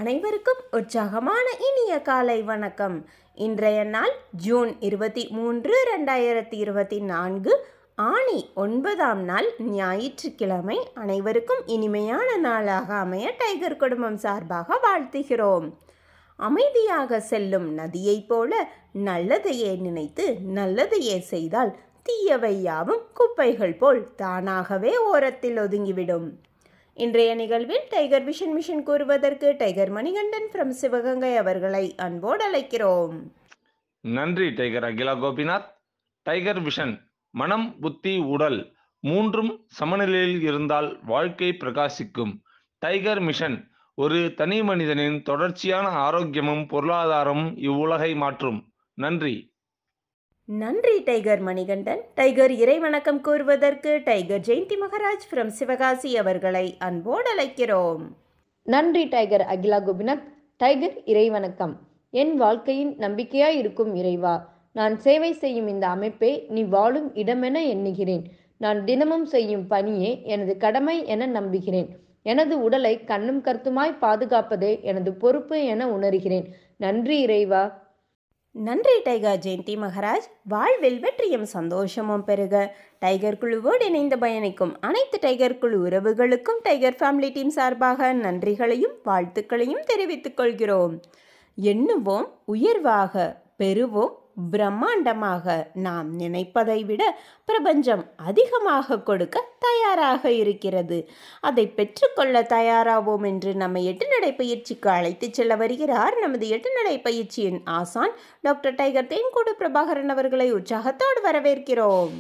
அனைவருக்கும் உற்சாகமான இனிய காலை வணக்கம். இன்றைய நாள் ஜூன் 23, 2024, ஆனி 9ஆம் நாள், ஞாயிற்றுக்கிழமை. அனைவருக்கும் இனிமையான நாளாக அமைய டைகர் குடும்பம் சார்பாக வாழ்த்துகிறோம். அமைதியாக செல்லும் நதியைப் போல நல்லதையே நினைத்து நல்லதையே செய்தால் தீயவை யாவும் குப்பைகள் போல் தானாகவே ஓரத்தில் ஒதுங்கிவிடும். இன்றைய நிகழ்வில் டைகர் விஷன் மிஷன் கூறுவதற்கு டைகர் மணிகண்டன் ஃப்ரம் சிவகங்கை அவர்களை அன்போடு அழைக்கிறோம். நன்றி tiger Akila Gopinath. Tiger vision மனம், புத்தி, உடல் மூன்றும் சமநிலையில் இருந்தால் வாழ்க்கை பிரகாசிக்கும். டைகர் மிஷன் ஒரு தனி மனிதனின் தொடர்ச்சியான ஆரோக்கியமும் பொருளாதாரமும் இவ்வுலகை மாற்றும். நன்றி. நன்றி டைகர் மணிகண்டன். டைகர் இறை வணக்கம் கூறுவதற்கு டைகர் ஜெயந்தி மகராஜ் ஃப்ரம் சிவகாசி அவர்களை அன்போடு அழைக்கிறோம். நன்றி டைகர் அகிலா கோபிநாத். டைகர் இறை வணக்கம். என் வாழ்க்கையின் நம்பிக்கையாய் இருக்கும் இறைவா, நான் சேவை செய்யும் இந்த அமைப்பை நீ வாழும் இடமென எண்ணுகிறேன். நான் தினமும் செய்யும் பணியே எனது கடமை என நம்புகிறேன். எனது உடலை கண்ணும் கருத்துமாய் பாதுகாப்பதே எனது பொறுப்பு என உணர்கிறேன். நன்றி இறைவா. நன்றி டைகர் ஜெயந்தி மகராஜ். வாழ்வில் வெற்றியும் சந்தோஷமும் பெருக. டைகர் குழுவோடு இணைந்து பயணிக்கும் அனைத்து டைகர் குழு உறவுகளுக்கும் டைகர் ஃபேமிலி டீம் சார்பாக நன்றிகளையும் வாழ்த்துக்களையும் தெரிவித்துக் கொள்கிறோம். எண்ணுவோம் உயர்வாக, பெறுவோம் பிரம்மாண்டமாக. நாம் நினைப்பதை விட பிரபஞ்சம் அதிகமாக கொடுக்க தயாராக இருக்கிறது. அதை பெற்றுக்கொள்ள தயாராவோம் என்று நம்மை எட்டுநடை பயிற்சிக்கு அழைத்து செல்ல வருகிறார் நமது எட்டுநடை பயிற்சியின் ஆசான் டாக்டர் டைகர் தேன்கூடு பிரபாகரன் அவர்களை உற்சாகத்தோடு வரவேற்கிறோம்.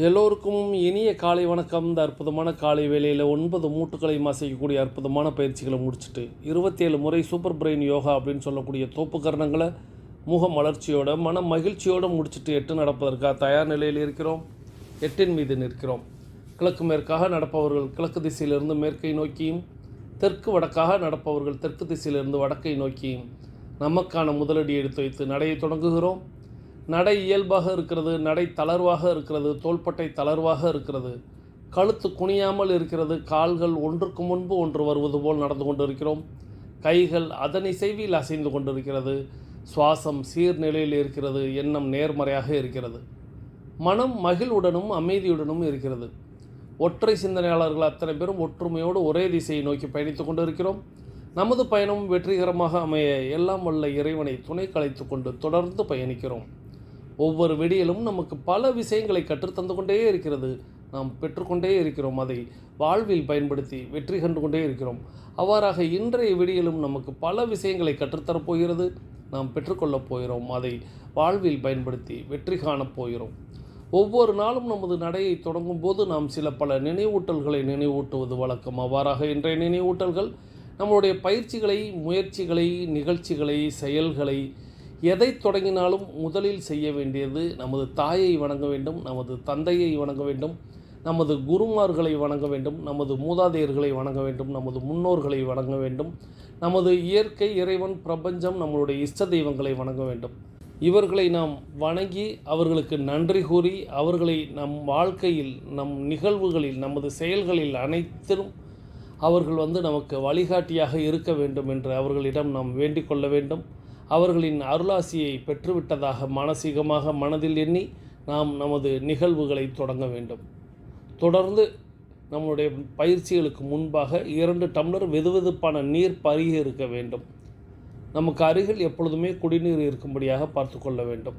எல்லோருக்கும் இனிய காலை வணக்கம். இந்த அற்புதமான காலை வேளையில் 9 மூட்டுகளை அசைக்கக்கூடிய அற்புதமான பயிற்சிகளை முடிச்சுட்டு 27 முறை சூப்பர் பிரெயின் யோகா அப்படின்னு சொல்லக்கூடிய தோப்பு கரணங்களை முக மலர்ச்சியோட மன மகிழ்ச்சியோடு முடிச்சுட்டு 8 நடப்பதற்காக தயார் நிலையில் இருக்கிறோம். 8 மீது நிற்கிறோம். கிழக்கு மேற்காக நடப்பவர்கள் கிழக்கு திசையிலிருந்து மேற்கை நோக்கியும், தெற்கு வடக்காக நடப்பவர்கள் தெற்கு திசையிலிருந்து வடக்கை நோக்கியும் நமக்கான முதலடி எடுத்து வைத்து நடையை தொடங்குகிறோம். நடை இயல்பாக இருக்கிறது, நடை தளர்வாக இருக்கிறது, தோள்பட்டை தளர்வாக இருக்கிறது, கழுத்து குனியாமல் இருக்கிறது, கால்கள் ஒன்றுக்கு முன்பு ஒன்று வருவது போல் நடந்து கொண்டிருக்கிறோம். கைகள் அதன் இசைவில் அசைந்து கொண்டிருக்கிறது. சுவாசம் சீர்நிலையில் இருக்கிறது. எண்ணம் நேர்மறையாக இருக்கிறது. மனம் மகிழ்வுடனும் அமைதியுடனும் இருக்கிறது. ஒற்றை சிந்தனையாளர்கள் அத்தனை பேரும் ஒற்றுமையோடு ஒரே திசையை நோக்கி பயணித்து கொண்டிருக்கிறோம். நமது பயணம் வெற்றிகரமாக அமைய எல்லாம் வல்ல இறைவனை துணை கலைத்து கொண்டு தொடர்ந்து பயணிக்கிறோம். ஒவ்வொரு விடியலும் நமக்கு பல விஷயங்களை கற்றுத்தந்து கொண்டே இருக்கிறது. நாம் பெற்றுக்கொண்டே இருக்கிறோம். அதை வாழ்வில் பயன்படுத்தி வெற்றி கண்டு கொண்டே இருக்கிறோம். அவ்வாறாக இன்றைய விடியலும் நமக்கு பல விஷயங்களை கற்றுத்தரப்போகிறது. நாம் பெற்றுக்கொள்ளப் போகிறோம். அதை வாழ்வில் பயன்படுத்தி வெற்றி காணப் போகிறோம். ஒவ்வொரு நாளும் நமது நடையை தொடங்கும் போது நாம் பல நினைவூட்டல்களை நினைவூட்டுவது வழக்கம். அவ்வாறாக இன்றைய நினைவூட்டல்கள் நம்மளுடைய பயிற்சிகளை, முயற்சிகளை, நிகழ்ச்சிகளை, செயல்களை எதை தொடங்கினாலும் முதலில் செய்ய வேண்டியது நமது தாயை வணங்க வேண்டும், நமது தந்தையை வணங்க வேண்டும், நமது குருமார்களை வணங்க வேண்டும், நமது மூதாதையர்களை வணங்க வேண்டும், நமது முன்னோர்களை வணங்க வேண்டும், நமது இயற்கை, இறைவன், பிரபஞ்சம், நம்மளுடைய இஷ்ட தெய்வங்களை வணங்க வேண்டும். இவர்களை நாம் வணங்கி அவர்களுக்கு நன்றி கூறி அவர்களை நம் வாழ்க்கையில், நம் நிகழ்வுகளில், நமது செயல்களில் அனைத்திலும் அவர்கள் நமக்கு வழிகாட்டியாக இருக்க வேண்டும் என்று அவர்களிடம் நாம் வேண்டிக் கொள்ள வேண்டும். அவர்களின் அருளாசியை பெற்றுவிட்டதாக மானசீகமாக மனதில் எண்ணி நாம் நமது நிகழ்வுகளை தொடங்க வேண்டும். தொடர்ந்து நம்முடைய பயிற்சிகளுக்கு முன்பாக 2 டம்ளர் வெதுவெதுப்பான நீர் பருகி இருக்க வேண்டும். நமக்கு அருகில் எப்பொழுதுமே குடிநீர் இருக்கும்படியாக பார்த்து கொள்ள வேண்டும்.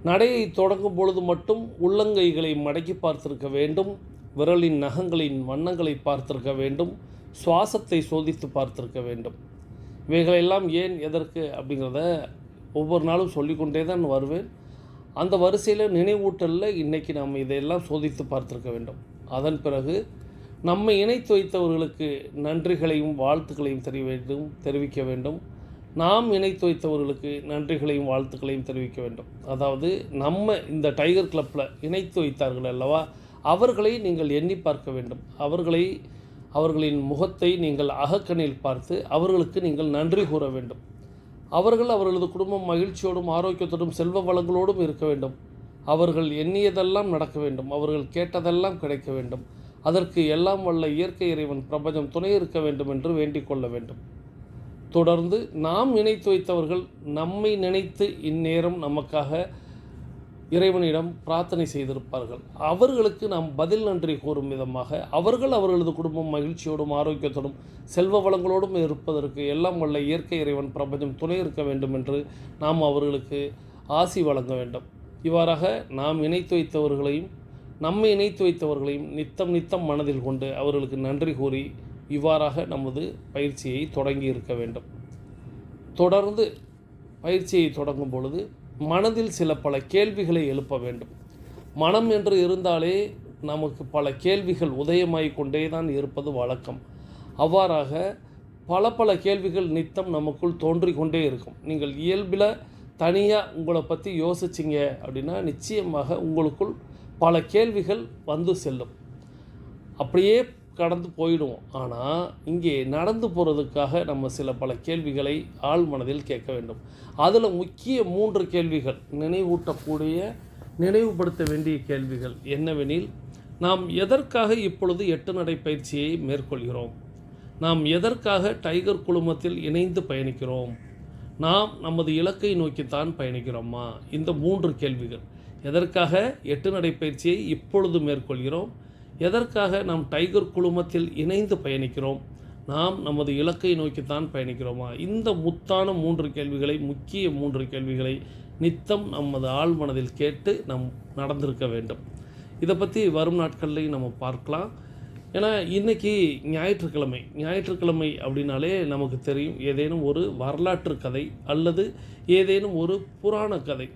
நடையை தொடங்கும் பொழுது மட்டும் உள்ளங்கைகளை மடக்கி பார்த்திருக்க வேண்டும். விரலின் நகங்களின் வண்ணங்களை பார்த்திருக்க வேண்டும். சுவாசத்தை சோதித்து பார்த்திருக்க வேண்டும். இவைகளெல்லாம் ஏன், எதற்கு அப்படிங்கிறத ஒவ்வொரு நாளும் சொல்லிக்கொண்டே தான் வருவேன். அந்த வரிசையில் நினைவூட்டலில் இன்றைக்கி நாம் இதையெல்லாம் சோதித்து பார்த்திருக்க வேண்டும். அதன் பிறகு நம்மை இணைத்து வைத்தவர்களுக்கு நன்றிகளையும் வாழ்த்துக்களையும் தெரிவிக்க வேண்டும். நாம் இணைத்து வைத்தவர்களுக்கு நன்றிகளையும் வாழ்த்துக்களையும் தெரிவிக்க வேண்டும். அதாவது நம்ம இந்த டைகர் கிளப்பில் இணைத்து வைத்தார்கள் அல்லவா, அவர்களை நீங்கள் எண்ணி பார்க்க வேண்டும். அவர்களின் முகத்தை நீங்கள் அகக்கண்ணில் பார்த்து அவர்களுக்கு நீங்கள் நன்றி கூற வேண்டும். அவர்கள் அவர்களது குடும்பம் மகிழ்ச்சியோடும் ஆரோக்கியத்தோடும் செல்வ வளங்களோடும் இருக்க வேண்டும். அவர்கள் எண்ணியதெல்லாம் நடக்க வேண்டும். அவர்கள் கேட்டதெல்லாம் கிடைக்க வேண்டும். அதற்கு எல்லாம் வல்ல இயற்கை இறைவன் பிரபஞ்சம் துணை இருக்க வேண்டும் என்று வேண்டிக் கொள்ள வேண்டும். தொடர்ந்து நாம் நினைத்து வைத்தவர்கள் நம்மை நினைத்து இந்நேரம் நமக்காக இறைவனிடம் பிரார்த்தனை செய்திருப்பார்கள். அவர்களுக்கு நாம் பதில் நன்றி கூறும் விதமாக அவர்கள் அவர்களது குடும்பம் மகிழ்ச்சியோடும் ஆரோக்கியத்தோடும் செல்வ வளங்களோடும் இருப்பதற்கு எல்லாம் வல்ல இயற்கை இறைவன் பிரபஞ்சம் துணை இருக்க வேண்டும் என்று நாம் அவர்களுக்கு ஆசி வழங்க வேண்டும். இவ்வாறாக நாம் இணைத்து வைத்தவர்களையும் நம்மை இணைத்து வைத்தவர்களையும் நித்தம் மனதில் கொண்டு அவர்களுக்கு நன்றி கூறி இவ்வாறாக நமது பயிற்சியை தொடங்கி இருக்க வேண்டும். தொடர்ந்து பயிற்சியை தொடங்கும் பொழுது மனதில் சில பல கேள்விகளை எழுப்ப வேண்டும். மனம் என்று இருந்தாலே நமக்கு பல கேள்விகள் உதயமாகிக் கொண்டே தான் இருப்பது வழக்கம். அவ்வாறாக பல கேள்விகள் நித்தம் நமக்குள் தோன்றிக்கொண்டே இருக்கும். நீங்கள் இயல்பில் தனியாக உங்களை பற்றி யோசிச்சிங்க அப்படின்னா நிச்சயமாக உங்களுக்குள் பல கேள்விகள் வந்து செல்லும், அப்படியே கடந்து போயிடுவோம். ஆனால் இங்கே நடந்து போகிறதுக்காக நம்ம சில பல கேள்விகளை ஆழ் மனதில் கேட்க வேண்டும். அதில் முக்கிய 3 கேள்விகள் நினைவூட்டக்கூடிய நினைவுபடுத்த வேண்டிய கேள்விகள் என்னவெனில், நாம் எதற்காக இப்பொழுது 8 நடை பயிற்சியை மேற்கொள்கிறோம்? நாம் எதற்காக டைகர் குழுமத்தில் இணைந்து பயணிக்கிறோம்? நாம் நமது இலக்கை நோக்கித்தான் பயணிக்கிறோமா? இந்த 3 கேள்விகள். எதற்காக 8 நடை பயிற்சியை இப்பொழுது மேற்கொள்கிறோம்? எதற்காக நாம் டைகர் குழுமத்தில் இணைந்து பயணிக்கிறோம்? நாம் நமது இலக்கை நோக்கித்தான் பயணிக்கிறோமா? இந்த முத்தான 3 கேள்விகளை, முக்கிய 3 கேள்விகளை நித்தம் நமது ஆழ் மனதில் கேட்டு நாம் நடந்திருக்க வேண்டும். இதை பற்றி வரும் நாட்கள்லையும் நம்ம பார்க்கலாம். ஏன்னா இன்றைக்கி ஞாயிற்றுக்கிழமை அப்படின்னாலே நமக்கு தெரியும், ஏதேனும் ஒரு வரலாற்று கதை அல்லது ஏதேனும் ஒரு புராண கதை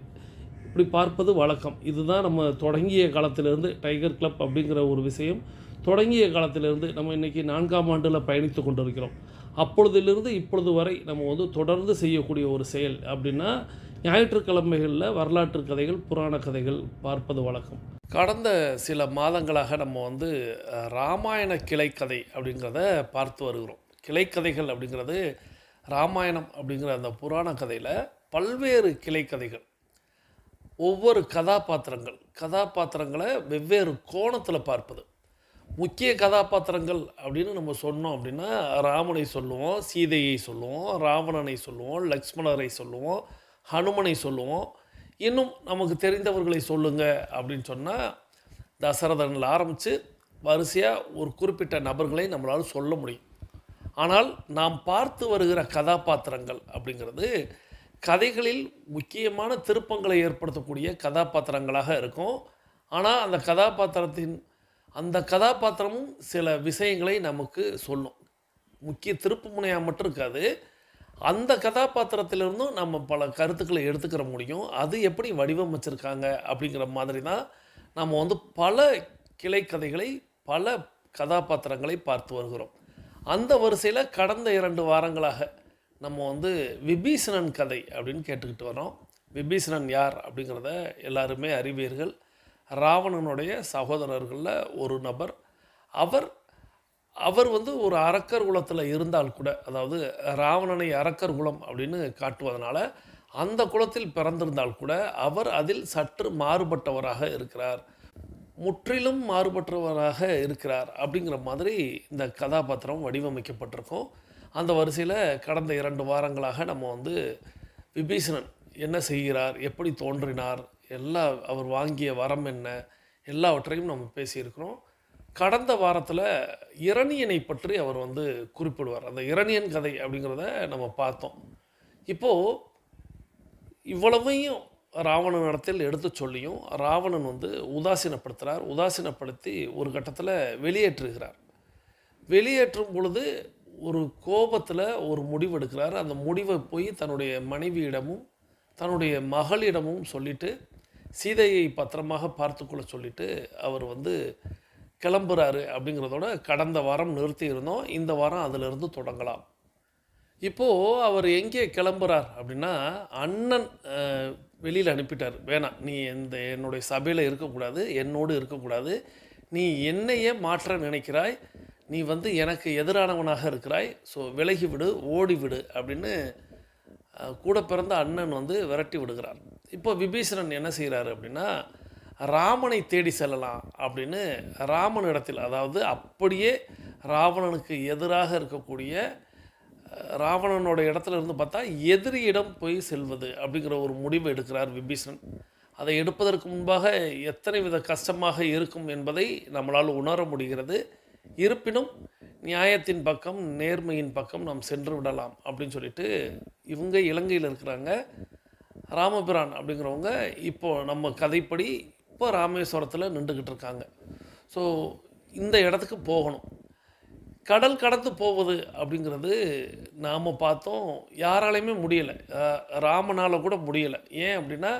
இப்படி பார்ப்பது வழக்கம். இதுதான் நம்ம தொடங்கிய காலத்திலிருந்து டைகர் கிளப் அப்படிங்கிற ஒரு விஷயம் தொடங்கிய காலத்திலிருந்து நம்ம இன்றைக்கி 4ஆம் ஆண்டில் பயணித்து கொண்டிருக்கிறோம். அப்பொழுதிலிருந்து இப்பொழுது வரை நம்ம தொடர்ந்து செய்யக்கூடிய ஒரு செயல் அப்படின்னா ஞாயிற்றுக்கிழமைகளில் வரலாற்று கதைகள், புராண கதைகள் பார்ப்பது வழக்கம். கடந்த சில மாதங்களாக நம்ம ராமாயண கிளைக்கதை அப்படிங்கிறத பார்த்து வருகிறோம். கிளைக்கதைகள் அப்படிங்கிறது ராமாயணம் அப்படிங்கிற அந்த புராண கதையில் பல்வேறு கிளைக்கதைகள், ஒவ்வொரு கதாபாத்திரங்களை வெவ்வேறு கோணத்தில் பார்ப்பது. முக்கிய கதாபாத்திரங்கள் அப்படின்னு நம்ம சொன்னோம் அப்படின்னா ராமனை சொல்லுவோம், சீதையை சொல்லுவோம், ராவணனை சொல்லுவோம், லக்ஷ்மணரை சொல்லுவோம், ஹனுமனை சொல்லுவோம். இன்னும் நமக்கு தெரிந்தவர்களை சொல்லுங்க அப்படின்னு சொன்னால் தசரதனில் ஆரம்பித்து வரிசையாக ஒரு குறிப்பிட்ட நபர்களை நம்மளால் சொல்ல முடியும். ஆனால் நாம் பார்த்து வருகிற கதாபாத்திரங்கள் அப்படிங்கிறது கதைகளில் முக்கியமான திருப்பங்களை ஏற்படுத்தக்கூடிய கதாபாத்திரங்களாக இருக்கும். ஆனால் அந்த கதாபாத்திரமும் சில விஷயங்களை நமக்கு சொல்லும். முக்கிய திருப்பு முனையாக மட்டும் இருக்காது, அந்த கதாபாத்திரத்திலிருந்தும் நம்ம பல கருத்துக்களை எடுத்துக்கிற முடியும். அது எப்படி வடிவமைச்சிருக்காங்க அப்படிங்கிற மாதிரி தான் நம்ம பல கிளைக்கதைகளை, பல கதாபாத்திரங்களை பார்த்து வருகிறோம். அந்த வரிசையில் கடந்த 2 வாரங்களாக நம்ம விபீஷணன் கதை அப்படின்னு கேட்டுக்கிட்டு வரோம். விபீஷணன் யார் அப்படிங்கிறத எல்லாருமே அறிவீர்கள். ராவணனுடைய சகோதரர்களில் ஒரு நபர். அவர் ஒரு அரக்கர் குலத்தில் இருந்தால் கூட, அதாவது ராவணனை அரக்கர் குலம் அப்படின்னு காட்டுவதனால அந்த குலத்தில் பிறந்திருந்தால் கூட அவர் அதில் சற்று மாறுபட்டவராக இருக்கிறார், முற்றிலும் மாறுபட்டவராக இருக்கிறார் அப்படிங்கிற மாதிரி இந்த கதாபாத்திரம் வடிவமைக்கப்பட்டிருக்கும். அந்த வரிசையில் கடந்த 2 வாரங்களாக நம்ம விபீஷணன் என்ன செய்கிறார், எப்படி தோன்றினார், அவர் வாங்கிய வரம் என்ன, எல்லாவற்றையும் நம்ம பேசியிருக்கிறோம். கடந்த வாரத்தில் இரணியனை பற்றி அவர் குறிப்பிடுவார். அந்த இரணியன் கதை அப்படிங்கிறத நம்ம பார்த்தோம். இப்போது இவ்வளவையும் ராவணன் இடத்தில் எடுத்து சொல்லியும் ராவணன் உதாசீனப்படுத்தி ஒரு கட்டத்தில் வெளியேற்றுகிறார். வெளியேற்றும் பொழுது ஒரு கோபத்தில் ஒரு முடிவு எடுக்கிறார். அந்த முடிவை போய் தன்னுடைய மனைவியிடமும் தன்னுடைய மகளிடமும் சொல்லிவிட்டு சீதையை பத்திரமாக பார்த்துக்கொள்ள சொல்லிவிட்டு அவர் கிளம்புறாரு. அப்படிங்கிறதோட கடந்த வாரம் நிறுத்தி இருந்தோம். இந்த வாரம் அதிலிருந்து தொடங்கலாம். இப்போது அவர் எங்கே கிளம்புறார் அப்படின்னா, அண்ணன் வெளியில் அனுப்பிட்டார். வேணாம், நீ என்னுடைய சபையில் இருக்கக்கூடாது, என்னோடு இருக்கக்கூடாது, நீ என்னையே மாற்ற நினைக்கிறாய், நீ எனக்கு எதிரானவனாக இருக்கிறாய், ஸோ விலகிவிடு, ஓடிவிடு அப்படின்னு கூட பிறந்த அண்ணன் விரட்டி விடுகிறார். இப்போ விபீஷணன் என்ன செய்கிறாரு அப்படின்னா, ராமனை தேடி செல்லலாம் அப்படின்னு ராமனிடத்தில், அதாவது அப்படியே ராவணனுக்கு எதிராக இருக்கக்கூடிய ராவணனோட இடத்துல இருந்து பார்த்தா எதிரியிடம் போய் செல்வது அப்படிங்கிற ஒரு முடிவை எடுக்கிறார் விபீஷணன். அதை எடுப்பதற்கு முன்பாக எத்தனை வித கஷ்டமாக இருக்கும் என்பதை நம்மளால் உணர முடிகிறது. இருப்பினும் நியாயத்தின் பக்கம் நேர்மையின் பக்கம் நாம் சென்று விடலாம் அப்படின்னு சொல்லிட்டு இவங்க இலங்கையில் இருக்கிறாங்க. ராமபிரான் அப்படிங்கிறவங்க இப்போது நம்ம கதைப்படி இப்போ ராமேஸ்வரத்தில் நின்றுக்கிட்டு இருக்காங்க. ஸோ இந்த இடத்துக்கு போகணும். கடல் கடந்து போவது அப்படிங்கிறது நாம் பார்த்தோம் யாராலையுமே முடியலை, ராமனால் கூட முடியலை. ஏன் அப்படின்னா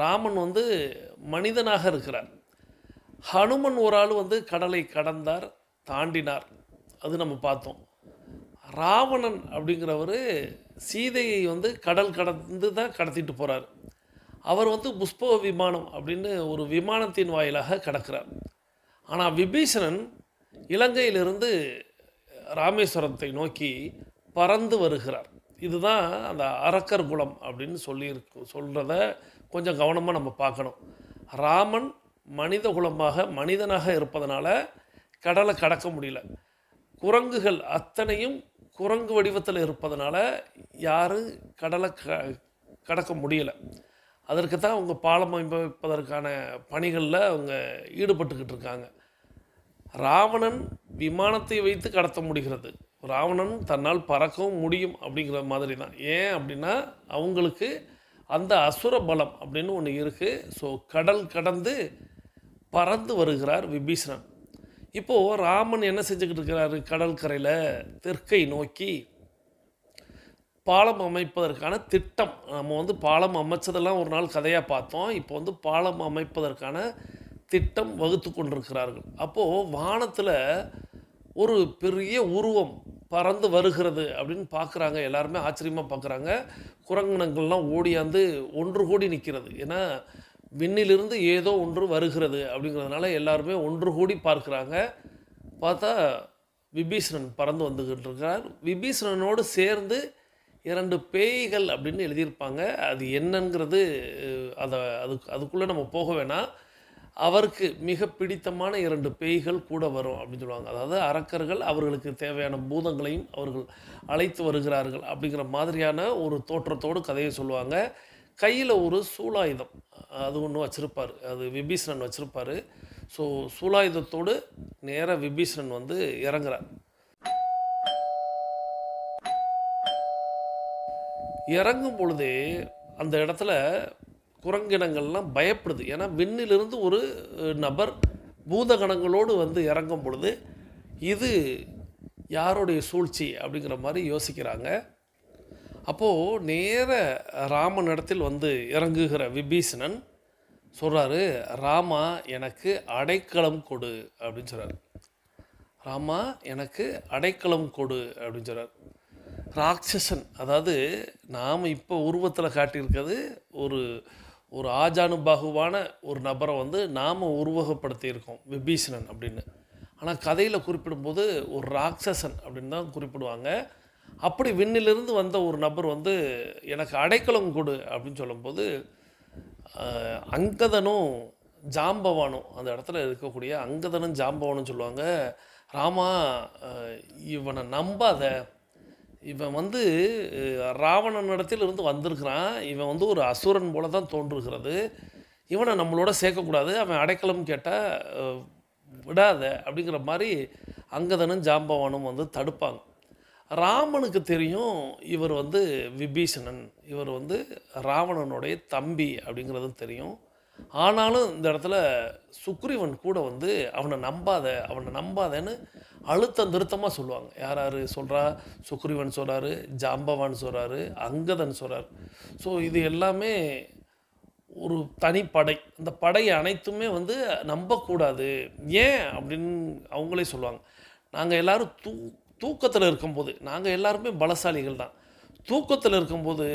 ராமன் வந்து மனிதனாக இருக்கிறார். ஹனுமன் ஒரு ஆள் வந்து கடலை கடந்தார், தாண்டினார், அது நம்ம பார்த்தோம். ராவணன் அப்படிங்கிறவர் சீதையை வந்து கடல் கடந்து தான் கடத்திட்டு போகிறார். அவர் வந்து புஷ்ப விமானம் அப்படின்னு ஒரு விமானத்தின் வாயிலாக கடக்கிறார். ஆனால் விபீஷணன் இலங்கையிலிருந்து ராமேஸ்வரத்தை நோக்கி பறந்து வருகிறார். இதுதான் அந்த அரக்கர் குலம் அப்படின்னு சொல்கிறத கொஞ்சம் கவனமாக நம்ம பார்க்கணும். ராமன் மனித குலமாக மனிதனாக இருப்பதனால கடலை கடக்க முடியல. குரங்குகள் அத்தனையும் குரங்கு வடிவத்தில் இருப்பதனால யாரும் கடலை கடக்க முடியலை. அதற்கு தான் அவங்க பாலம் அமைப்பதற்கான பணிகளில் அவங்க ஈடுபட்டுக்கிட்டு இருக்காங்க. ராவணன் விமானத்தை வைத்து கடத்த முடிகிறது, ராவணன் தன்னால் பறக்கவும் முடியும் அப்படிங்கிற மாதிரி தான். ஏன் அப்படின்னா அவங்களுக்கு அந்த அசுர பலம் அப்படின்னு ஒன்று இருக்குது. ஸோ கடல் கடந்து பறந்து வருகிறார் விபீஷணன். இப்போது ராமன் என்ன செஞ்சுக்கிட்டு இருக்கிறாரு, கடற்கரையில் தெற்கை நோக்கி பாலம் அமைப்பதற்கான திட்டம். நம்ம வந்து பாலம் அமைச்சதெல்லாம் ஒரு நாள் கதையாக பார்த்தோம். இப்போ வந்து பாலம் அமைப்பதற்கான திட்டம் வகுத்து கொண்டிருக்கிறார்கள். அப்போது வானத்தில் ஒரு பெரிய உருவம் பறந்து வருகிறது அப்படின்னு பார்க்குறாங்க. எல்லாருமே ஆச்சரியமாக பார்க்குறாங்க. குரங்கினங்கள்லாம் ஓடியாந்து ஒன்று கூடி நிற்கிறது. ஏன்னா விண்ணிலிருந்து ஏதோ ஒன்று வருகிறது அப்படிங்கிறதுனால எல்லாருமே ஒன்று கூடி பார்க்குறாங்க. பார்த்தா விபீஷணன் பறந்து வந்துக்கிட்டு இருக்கிறார். விபீஷணனோடு சேர்ந்து 2 பேய்கள் அப்படின்னு எழுதியிருப்பாங்க. அது என்னங்கிறது அதுக்குள்ளே நம்ம போக வேணாம். அவருக்கு மிக பிடித்தமான 2 பேய்கள் கூட வரும் அப்படின்னு சொல்லுவாங்க. அதாவது அரக்கர்கள் அவர்களுக்கு தேவையான பூதங்களையும் அவர்கள் அழைத்து வருகிறார்கள் அப்படிங்கிற மாதிரியான ஒரு தோற்றத்தோடு கதையை சொல்லுவாங்க. கையில் ஒரு சூலாயுதம் அது ஒன்று வச்சுருப்பார், அது விபீஷணன் வச்சுருப்பார். ஸோ சூலாயுதத்தோடு நேராக விபீஷணன் வந்து இறங்குறார். இறங்கும் பொழுதே அந்த இடத்துல குரங்கினங்கள்லாம் பயப்படுது. ஏன்னா விண்ணிலிருந்து ஒரு நபர் பூதகணங்களோடு வந்து இறங்கும் பொழுது இது யாருடைய சூழ்ச்சி அப்படிங்கிற மாதிரி யோசிக்கிறாங்க. அப்போது நேர ராமன் இடத்தில் வந்து இறங்குகிற விபீஷணன் சொல்கிறாரு, ராமா எனக்கு அடைக்கலம் கொடு அப்படின்னு சொல்கிறார். ராமா எனக்கு அடைக்கலம் கொடு அப்படின்னு சொல்கிறார். ராட்சசன், அதாவது நாம் இப்போ உருவத்தில் காட்டியிருக்கிறது ஒரு ஆஜானுபாகுவான ஒரு நபரை வந்து நாம் உருவகப்படுத்தியிருக்கோம் விபீஷணன் அப்படின்னு. ஆனால் கதையில் குறிப்பிடும்போது ஒரு ராட்சசன் அப்படின்னு தான் குறிப்பிடுவாங்க. அப்படி விண்ணிலிருந்து வந்த ஒரு நபர் வந்து எனக்கு அடைக்கலம் கொடு அப்படின்னு சொல்லும்போது அங்கதனும் ஜாம்பவானும் அந்த இடத்துல இருக்கக்கூடிய அங்கதனும் ஜாம்பவானும் சொல்லுவாங்க, ராமா இவனை நம்பாத, இவன் வந்து ராவணனிடத்தில் இருந்து வந்திருக்கிறான், இவன் வந்து ஒரு அசுரன் போல தான் தோன்றுகிறது, இவனை நம்மளோட சேர்க்கக்கூடாது, அவன் அடைக்கலம் கேட்டால் விடாத அப்படிங்கிற மாதிரி அங்கதனும் ஜாம்பவானும் வந்து தடுப்பாங்க. ராமனுக்கு தெரியும் இவர் வந்து விபீஷணன், இவர் வந்து ராவணனுடைய தம்பி அப்படிங்கிறது தெரியும். ஆனாலும் இந்த இடத்துல சுக்ரீவன் கூட வந்து அவனை நம்பாதன்னு அழுத்தம் திருத்தமாக சொல்லுவாங்க. யார் சொல்கிறா? சுக்ரீவன் சொல்கிறாரு, ஜாம்பவான் சொல்கிறாரு, அங்கதன் சொல்கிறார். ஸோ இது எல்லாமே ஒரு தனிப்படை. அந்த படை அனைத்துமே வந்து நம்பக்கூடாது. ஏன் அப்படின்னு அவங்களே சொல்லுவாங்க. நாங்கள் எல்லோரும் தூக்கத்தில் இருக்கும்போது, நாங்கள் எல்லாருமே பலசாலிகள் தான், தூக்கத்தில் இருக்கும்போது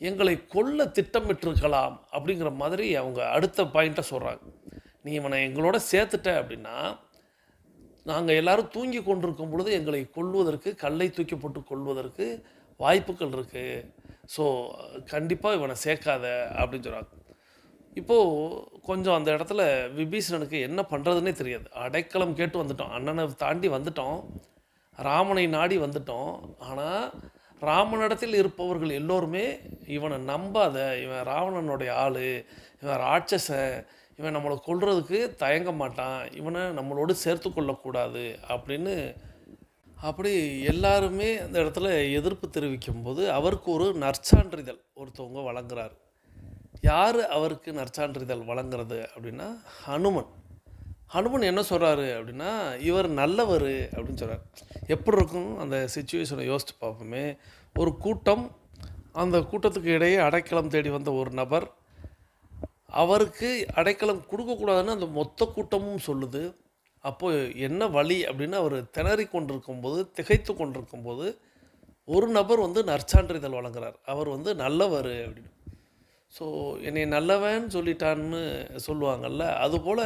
எங்களை கொல்ல திட்டமிட்டிருக்கலாம் அப்படிங்கிற மாதிரி அவங்க அடுத்த பாயிண்ட்டை சொல்கிறாங்க. நீ இவனை எங்களோட சேர்த்துட்ட அப்படின்னா நாங்கள் எல்லோரும் தூங்கி கொண்டிருக்கும் பொழுது எங்களை கொல்வதற்கு, கல்லை தூக்கி போட்டு கொல்வதற்கு வாய்ப்புகள் இருக்குது. ஸோ கண்டிப்பாக இவனை சேர்க்காத அப்படின்னு சொல்கிறாங்க. இப்போது கொஞ்சம் அந்த இடத்துல விபீஷணனுக்கு என்ன பண்ணுறதுனே தெரியாது. அடைக்கலம் கேட்டு வந்துட்டோம், அண்ணனை தாண்டி வந்துட்டோம், ராமனை நாடி வந்துட்டோம். ஆனால் ராமனிடத்தில் இருப்பவர்கள் எல்லோருமே இவனை நம்பாத, இவன் ராவணனுடைய ஆள், இவன் ராட்சசன், இவன் நம்மளை கொல்றதுக்கு தயங்க மாட்டான், இவனை நம்மளோடு சேர்த்து கொள்ளக்கூடாது அப்படின்னு அப்படி எல்லாருமே அந்த இடத்துல எதிர்ப்பு தெரிவிக்கும்போது அவருக்கு ஒரு நற்சான்றிதழ் ஒருத்தவங்க வழங்குறாரு. யார் அவருக்கு நற்சான்றிதழ் வழங்குறது அப்படின்னா ஹனுமன். ஹனுமன் என்ன சொல்கிறாரு அப்படின்னா, இவர் நல்லவர் அப்படின்னு சொல்கிறார். எப்படி இருக்கும் அந்த சுச்சுவேஷனை யோசித்து பார்ப்போமே. ஒரு கூட்டம், அந்த கூட்டத்துக்கு இடையே அடைக்கலம் தேடி வந்த ஒரு நபர், அவருக்கு அடைக்கலம் கொடுக்கக்கூடாதுன்னு அந்த மொத்த கூட்டமும் சொல்லுது. அப்போது என்ன வழி அப்படின்னு அவர் திணறி கொண்டிருக்கும்போது, திகைத்து கொண்டிருக்கும்போது ஒரு நபர் வந்து நற்சான்றிதழ் வழங்குறார். அவர் வந்து நல்லவர் அப்படின்னு. ஸோ என்னை நல்லவன் சொல்லிட்டான்னு சொல்லுவாங்கள்ல, அதுபோல்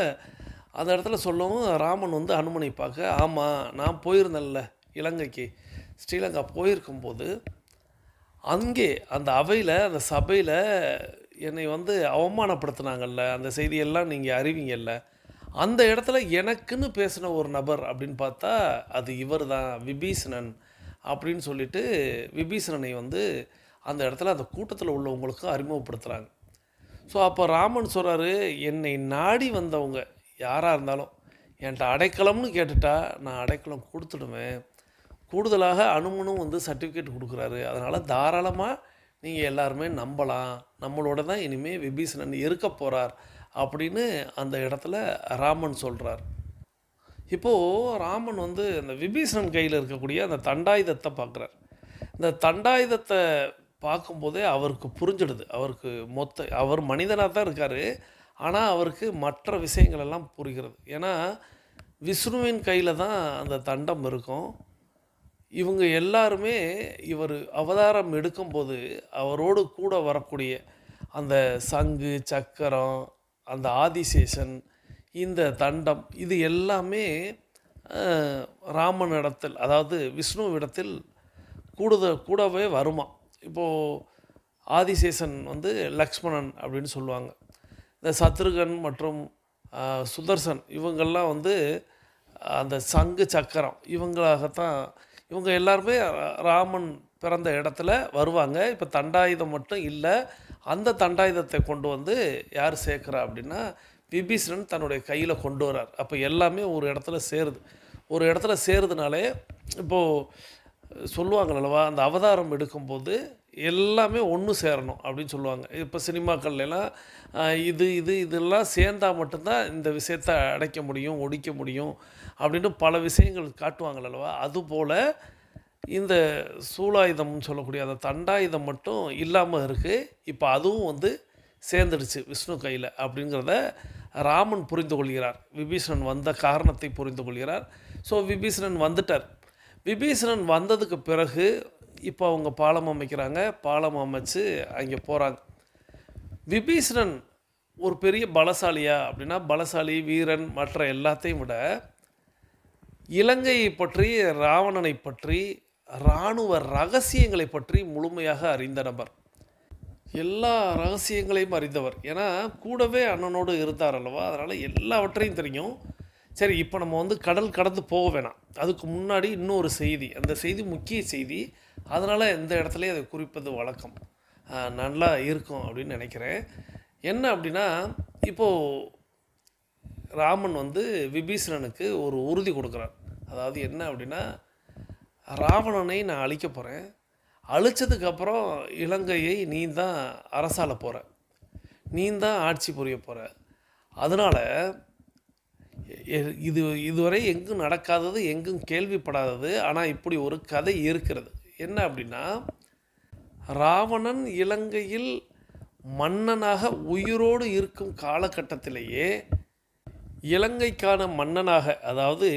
அந்த இடத்துல சொல்லவும் ராமன் வந்து ஹனுமனை பார்க்க, ஆமாம் நான் போயிருந்தேன்ல இலங்கைக்கு, ஸ்ரீலங்கா போயிருக்கும்போது அங்கே அந்த அவையில், அந்த சபையில் என்னை வந்து அவமானப்படுத்தினாங்கல்ல, அந்த செய்தியெல்லாம் நீங்கள் அறிவிங்கல்ல, அந்த இடத்துல எனக்குன்னு பேசின ஒரு நபர் அப்படின்னு பார்த்தா அது இவர் தான், விபீஷணன் அப்படின்னு சொல்லிட்டு விபீஷணனை வந்து அந்த இடத்துல அந்த கூட்டத்தில் உள்ளவங்களுக்கு அறிமுகப்படுத்துகிறாங்க. ஸோ அப்போ ராமன் சொல்கிறாரு, என்னை நாடி வந்தவங்க யாராக இருந்தாலும் என்கிட்ட அடைக்கலம்னு கேட்டுட்டா நான் அடைக்கலம் கொடுத்துடுவேன். கூடுதலாக அனுமனும் வந்து சர்டிஃபிகேட் கொடுக்குறாரு. அதனால் தாராளமாக நீங்கள் எல்லாருமே நம்பலாம், நம்மளோட தான் இனிமேல் விபீஷணன் இருக்க போகிறார் அப்படின்னு அந்த இடத்துல ராமன் சொல்கிறார். இப்போது ராமன் வந்து அந்த விபீஷணன் கையில் இருக்கக்கூடிய அந்த தண்டாயுதத்தை பார்க்குறார். இந்த தண்டாயுதத்தை பார்க்கும்போதே அவருக்கு புரிஞ்சிடுது, அவருக்கு அவர் மனிதனாக தான் இருக்கார், ஆனால் அவருக்கு மற்ற விஷயங்கள் எல்லாம் புரிகிறது. ஏன்னா விஷ்ணுவின் கையில் தான் அந்த தண்டம் இருக்கும். இவங்க எல்லாருமே இவர் அவதாரம் எடுக்கும்போது அவரோடு கூட வரக்கூடிய அந்த சங்கு சக்கரம், அந்த ஆதிசேஷன், இந்த தண்டம், இது எல்லாமே ராமனிடத்தில், அதாவது விஷ்ணுவிடத்தில் கூடவே வருமா. இப்போது ஆதிசேஷன் வந்து லக்ஷ்மணன் அப்படின்னு சொல்லுவாங்க. இந்த சத்ருகன் மற்றும் சுதர்சன் இவங்கெல்லாம் வந்து அந்த சங்கு சக்கரம் இவங்களாகத்தான், இவங்க எல்லாருமே ராமன் பிறந்த இடத்துல வருவாங்க. இப்போ தண்டாயுதம் மட்டும் இல்லை, அந்த தண்டாயுதத்தை கொண்டு வந்து யார் சேர்க்குறா அப்படின்னா விபீஷணன் தன்னுடைய கையில் கொண்டு வரார். அப்போ எல்லாமே ஒரு இடத்துல சேருது. ஒரு இடத்துல சேருதுனாலே இப்போது சொல்லுவாங்களவா, அந்த அவதாரம் எடுக்கும்போது எல்லாமே ஒன்று சேரணும் அப்படின்னு சொல்லுவாங்க. இப்போ சினிமாக்கள்லாம் இதெல்லாம் சேர்ந்தால் மட்டும்தான் இந்த விஷயத்தை அடைக்க முடியும், ஒழிக்க முடியும் அப்படின்னு பல விஷயங்கள் காட்டுவாங்களவா. அதுபோல் இந்த சூலாயுதம்னு சொல்லக்கூடிய அந்த தண்டாயுதம் மட்டும் இல்லாமல் இருக்குது. இப்போ அதுவும் வந்து சேர்ந்துடுச்சு விஷ்ணு கையில் அப்படிங்கிறத ராமன் புரிந்து கொள்கிறார். விபீஷணன் வந்த காரணத்தை புரிந்து கொள்கிறார். ஸோ விபீஷணன் வந்துட்டார். விபீஷணன் வந்ததுக்கு பிறகு இப்போ அவங்க பாலம் அமைக்கிறாங்க. பாலம் அமைச்சு அங்கே போகிறாங்க. விபீஷணன் ஒரு பெரிய பலசாலியா அப்படின்னா, பலசாலி, வீரன், மற்ற எல்லாத்தையும் விட இலங்கையை பற்றி, ராவணனை பற்றி, இராணுவ ரகசியங்களை பற்றி முழுமையாக அறிந்த நபர். எல்லா ரகசியங்களையும் அறிந்தவர். ஏன்னா கூடவே அண்ணனோடு இருந்தார் அல்லவா, அதனால் எல்லாவற்றையும் தெரியும். சரி, இப்போ நம்ம வந்து கடல் கடந்து போக வேணாம், அதுக்கு முன்னாடி இன்னொரு செய்தி, அந்த செய்தி முக்கிய செய்தி, அதனால் இந்த இடத்துலையே அதை குறிப்பது வழக்கம், நல்லா இருக்கும் அப்படின்னு நினைக்கிறேன். என்ன அப்படின்னா, இப்போது ராமன் வந்து விபீஷணனுக்கு ஒரு உறுதி கொடுக்குறார். அதாவது என்ன அப்படின்னா, ராவணனை நான் அழிக்க போகிறேன், அழித்ததுக்கப்புறம் இலங்கையை நீ தான் அரசாள போகிற, நீ தான் ஆட்சி புரிய போகிற, அதனால் இதுவரை எங்கும் நடக்காதது, எங்கும் கேள்விப்படாதது, ஆனால் இப்படி ஒரு கதை இருக்கிறது. என்ன அப்படின்னா, ராவணன் இலங்கையில் மன்னனாக உயிரோடு இருக்கும் காலகட்டத்திலேயே இலங்கைக்கான மன்னனாக, அதாவது